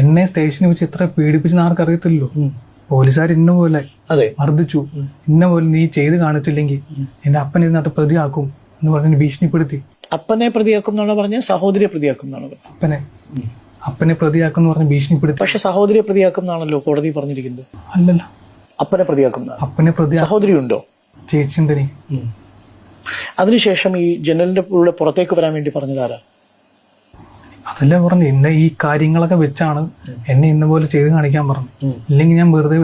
എന്നെ സ്റ്റേഷനിൽ വെച്ച് ഇത്ര പീഡിപ്പിച്ചെന്ന് ആർക്കും അറിയത്തില്ലല്ലോ. പോലീസുകാർ ഇന്ന പോലെ മർദ്ദിച്ചു, ഇന്ന പോലെ നീ ചെയ്ത് കാണിച്ചില്ലെങ്കിൽ എന്റെ അപ്പനെ ഇതിനകത്ത് പ്രതിയാക്കും എന്ന് പറഞ്ഞ് ഭീഷണിപ്പെടുത്തി. അപ്പനെ പ്രതിയാക്കും എന്നാണ് പറഞ്ഞത്, സഹോദരിയെ പ്രതിയാക്കും എന്നാണ് പറഞ്ഞത്. അപ്പനെ പ്രതിയാക്കും എന്ന് പറഞ്ഞ് ഭീഷണിപ്പെടുത്തി. പക്ഷെ സഹോദരിയെ പ്രതിയാക്കും എന്നാണല്ലോ കോടതി പറഞ്ഞിരിക്കുന്നത്. അല്ലല്ലോ, അപ്പനെ പ്രതിയാക്കും. സഹോദരി ഉണ്ടോ? ചേച്ചിയുണ്ട് എനിക്ക്. അതിനുശേഷം ഈ ജനലിന്റെ ഉള്ളിൽ പുറത്തേക്ക് വരാൻ വേണ്ടി പറഞ്ഞതാരാ? അതല്ലേ പറഞ്ഞു, ഇന്ന ഈ കാര്യങ്ങളൊക്കെ വെച്ചാണ് എന്നെ ഇന്ന പോലെ ചെയ്ത് കാണിക്കാൻ പറഞ്ഞു. ഇല്ലെങ്കിൽ ഞാൻ വെറുതെ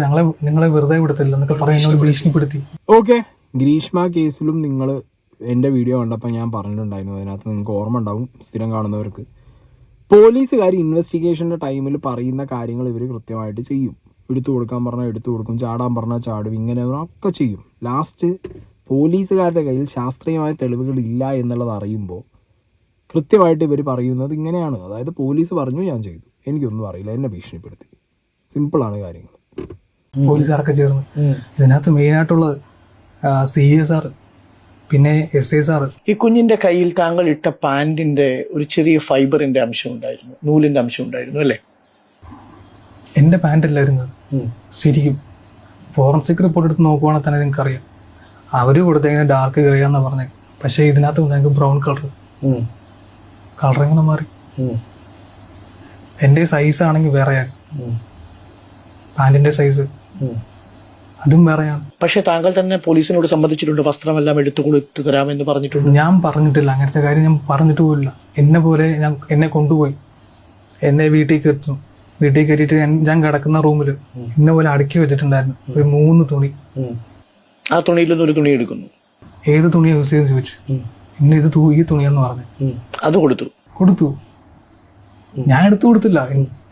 നിങ്ങളെ വെറുതെ വിടത്തില്ല എന്നൊക്കെ പറഞ്ഞ് എന്നോട് ഭീഷണിപ്പെടുത്തി. ഓക്കെ, ഗ്രീഷ്മ കേസിലും നിങ്ങൾ എൻ്റെ വീഡിയോ കണ്ടപ്പോൾ ഞാൻ പറഞ്ഞിട്ടുണ്ടായിരുന്നു, അതിനകത്ത് നിങ്ങൾക്ക് ഓർമ്മ ഉണ്ടാവും സ്ഥിരം കാണുന്നവർക്ക്. പോലീസുകാർ ഇൻവെസ്റ്റിഗേഷൻ്റെ ടൈമിൽ പറയുന്ന കാര്യങ്ങൾ ഇവർ കൃത്യമായിട്ട് ചെയ്യും. എടുത്തു കൊടുക്കാൻ പറഞ്ഞാൽ എടുത്തു കൊടുക്കും, ചാടാൻ പറഞ്ഞാൽ ചാടും, ഇങ്ങനെ ഒക്കെ ചെയ്യും. ലാസ്റ്റ് പോലീസുകാരുടെ കയ്യിൽ ശാസ്ത്രീയമായ തെളിവുകൾ ഇല്ല എന്നുള്ളത് അറിയുമ്പോൾ കൃത്യമായിട്ട് ഇവർ പറയുന്നത് ഇങ്ങനെയാണ്. അതായത് പോലീസ് പറഞ്ഞു, ഞാൻ ചെയ്തു, എനിക്കൊന്നും അറിയില്ല, എന്നെ ഭീഷണിപ്പെടുത്തി. സിമ്പിളാണ് കാര്യങ്ങൾ. പോലീസുകാരൊക്കെ ചേർന്ന് ഇതിനകത്ത് മെയിനായിട്ടുള്ളത് CSR, പിന്നെ SI ഈ കുഞ്ഞിന്റെ കയ്യിൽ താങ്കൾ ഇട്ട പാന്റിന്റെ ഒരു ചെറിയ ഫൈബറിന്റെ അംശം ഉണ്ടായിരുന്നു, നൂലിന്റെ അംശം ഉണ്ടായിരുന്നു അല്ലേ? എൻ്റെ പാൻ്റ് അല്ലായിരുന്നു അത്. ശരിക്കും ഫോറൻസിക് റിപ്പോർട്ട് എടുത്ത് നോക്കുവാണെങ്കിൽ തന്നെ നിങ്ങൾക്ക് അറിയാം, അവർ കൊടുത്തേക്കുന്നത് ഡാർക്ക് ഗ്രേ എന്നാണ് പറഞ്ഞത്. പക്ഷേ ഇതിനകത്ത് ഞങ്ങൾക്ക് ബ്രൗൺ കളർ എങ്ങനെ മാറി? എൻ്റെ സൈസ് ആണെങ്കിൽ വേറെയായിരുന്നു, പാൻറ്റിൻ്റെ സൈസ് അതും വേറെയാണ്. പക്ഷെ താങ്കൾ തന്നെ പോലീസിനോട് സംബന്ധിച്ചിട്ടുണ്ട്, വസ്ത്രമെല്ലാം എടുത്തു കൊടുത്തു തരാമെന്ന് പറഞ്ഞിട്ടുണ്ട്. ഞാൻ പറഞ്ഞിട്ടില്ല, അങ്ങനത്തെ കാര്യം ഞാൻ പറഞ്ഞിട്ട് പോലില്ല. എന്നെ പോലെ എന്നെ കൊണ്ടുപോയി എന്നെ വീട്ടിൽ കയറ്റിയിട്ട് ഞാൻ കിടക്കുന്ന റൂമിൽ എന്നെ പോലെ അടുക്കി വെച്ചിട്ടുണ്ടായിരുന്നു ഒരു 3 തുണി. ആ തുണിയിൽ നിന്ന് ഒരു തുണി എടുക്കുന്നു. ഏത് തുണിയാണ് യൂസ് ചെയ്തെന്ന് ചോദിച്ചു. ഇന്ന് ഈ തുണിയെന്ന് പറഞ്ഞു. അത് കൊടുത്തു. ഞാൻ എടുത്തു കൊടുത്തില്ല,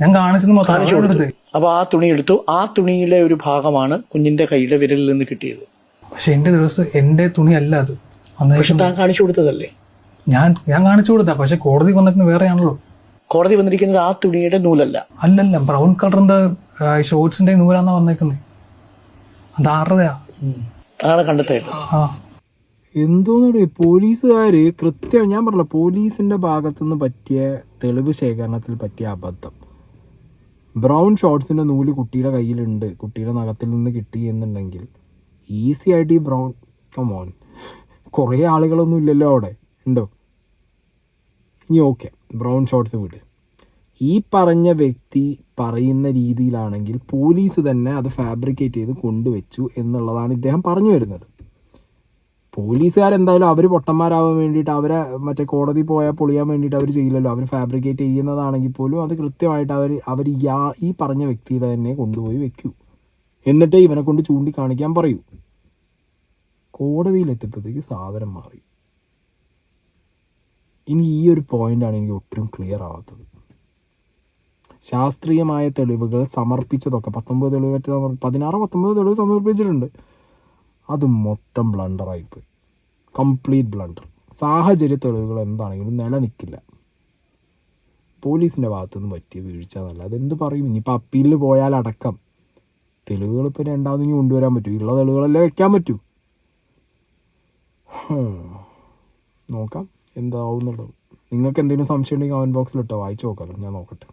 ഞാൻ കാണിച്ചത് മാത്രം എടുത്തേ. അപ്പൊ ആ തുണി എടുത്തു. ആ തുണിയിലെ ഒരു ഭാഗമാണ് കുഞ്ഞിന്റെ കൈയുടെ വിരലിൽ നിന്ന് കിട്ടിയത്. പക്ഷെ എന്റെ തുണി അല്ല അത്. പക്ഷെ താൻ കാണിച്ചു കൊടുത്തതല്ലേ? ഞാൻ കാണിച്ചു കൊടുത്താ, പക്ഷെ കോടതി വന്നിട്ട് വേറെയാണല്ലോ. കോടതി വന്നിരിക്കുന്നത് ആ തുണിയുടെ നൂലല്ല. അല്ലല്ല, ബ്രൗൺ കളറിന്റെ ഷോർട്സിന്റെ നൂലാന്നാ വന്നേക്കുന്നത്. അത് 6 അതാണ് കണ്ടെത്തിയത്. എന്തോന്നേ പോലീസുകാർ കൃത്യം, ഞാൻ പറഞ്ഞില്ല, പോലീസിൻ്റെ ഭാഗത്തുനിന്ന് പറ്റിയ തെളിവ് ശേഖരണത്തിൽ പറ്റിയ അബദ്ധം. ബ്രൗൺ ഷോർട്സിൻ്റെ നൂല് കുട്ടിയുടെ കയ്യിലുണ്ട്, കുട്ടിയുടെ നഖത്തിൽ നിന്ന് കിട്ടി എന്നുണ്ടെങ്കിൽ ഈസി ആയിട്ട് ഈ ബ്രൗൺ, കമോൺ, കുറേ ആളുകളൊന്നും ഇല്ലല്ലോ അവിടെ, ഉണ്ടോ? ഇനി ഓക്കെ, ബ്രൗൺ ഷോർട്സ് വിട്. ഈ പറഞ്ഞ വ്യക്തി പറയുന്ന രീതിയിലാണെങ്കിൽ പോലീസ് തന്നെ അത് ഫാബ്രിക്കേറ്റ് ചെയ്ത് കൊണ്ടുവച്ചു എന്നുള്ളതാണ് ഇദ്ദേഹം പറഞ്ഞു വരുന്നത്. പോലീസുകാരെന്തായാലും അവർ പൊട്ടന്മാരാവാൻ വേണ്ടിയിട്ട്, അവരെ മറ്റേ കോടതി പോയാൽ പൊളിയാൻ വേണ്ടിയിട്ട് അവർ ചെയ്യില്ലല്ലോ. അവർ ഫാബ്രിക്കേറ്റ് ചെയ്യുന്നതാണെങ്കിൽ പോലും അത് കൃത്യമായിട്ട് അവർ ഈ പറഞ്ഞ വ്യക്തിയുടെ തന്നെ കൊണ്ടുപോയി വെക്കൂ, എന്നിട്ട് ഇവനെ കൊണ്ട് ചൂണ്ടിക്കാണിക്കാൻ പറയൂ. കോടതിയിലെത്തിയപ്പോഴത്തേക്ക് സാധനം മാറി. ഇനി ഈ ഒരു പോയിൻ്റാണ് എനിക്ക് ഒട്ടും ക്ലിയർ ആവാത്തത്. ശാസ്ത്രീയമായ തെളിവുകൾ സമർപ്പിച്ചതൊക്കെ 19 തെളിവ് 16-19 തെളിവ് സമർപ്പിച്ചിട്ടുണ്ട്. അത് മൊത്തം ബ്ലണ്ടറായിപ്പോയി, കംപ്ലീറ്റ് ബ്ലണ്ടർ. സാഹചര്യ തെളിവുകൾ എന്താണെങ്കിലും നിലനിൽക്കില്ല. പോലീസിൻ്റെ ഭാഗത്തുനിന്ന് പറ്റിയ വീഴ്ച എന്നല്ല, അതെന്ത് പറയും. ഇനിയിപ്പോൾ അപ്പീലിൽ പോയാലടക്കം തെളിവുകൾ ഇപ്പോൾ രണ്ടാമത് കൊണ്ടുവരാൻ പറ്റൂ? ഉള്ള തെളിവുകളല്ലേ വെക്കാൻ പറ്റൂ. നോക്കാം എന്താവും എന്നുള്ളത്. നിങ്ങൾക്ക് എന്തെങ്കിലും സംശയം ഉണ്ടെങ്കിൽ കമൻറ്റ് ബോക്സിലിട്ടോ, വായിച്ചു നോക്കാമല്ലോ, ഞാൻ നോക്കട്ടെ.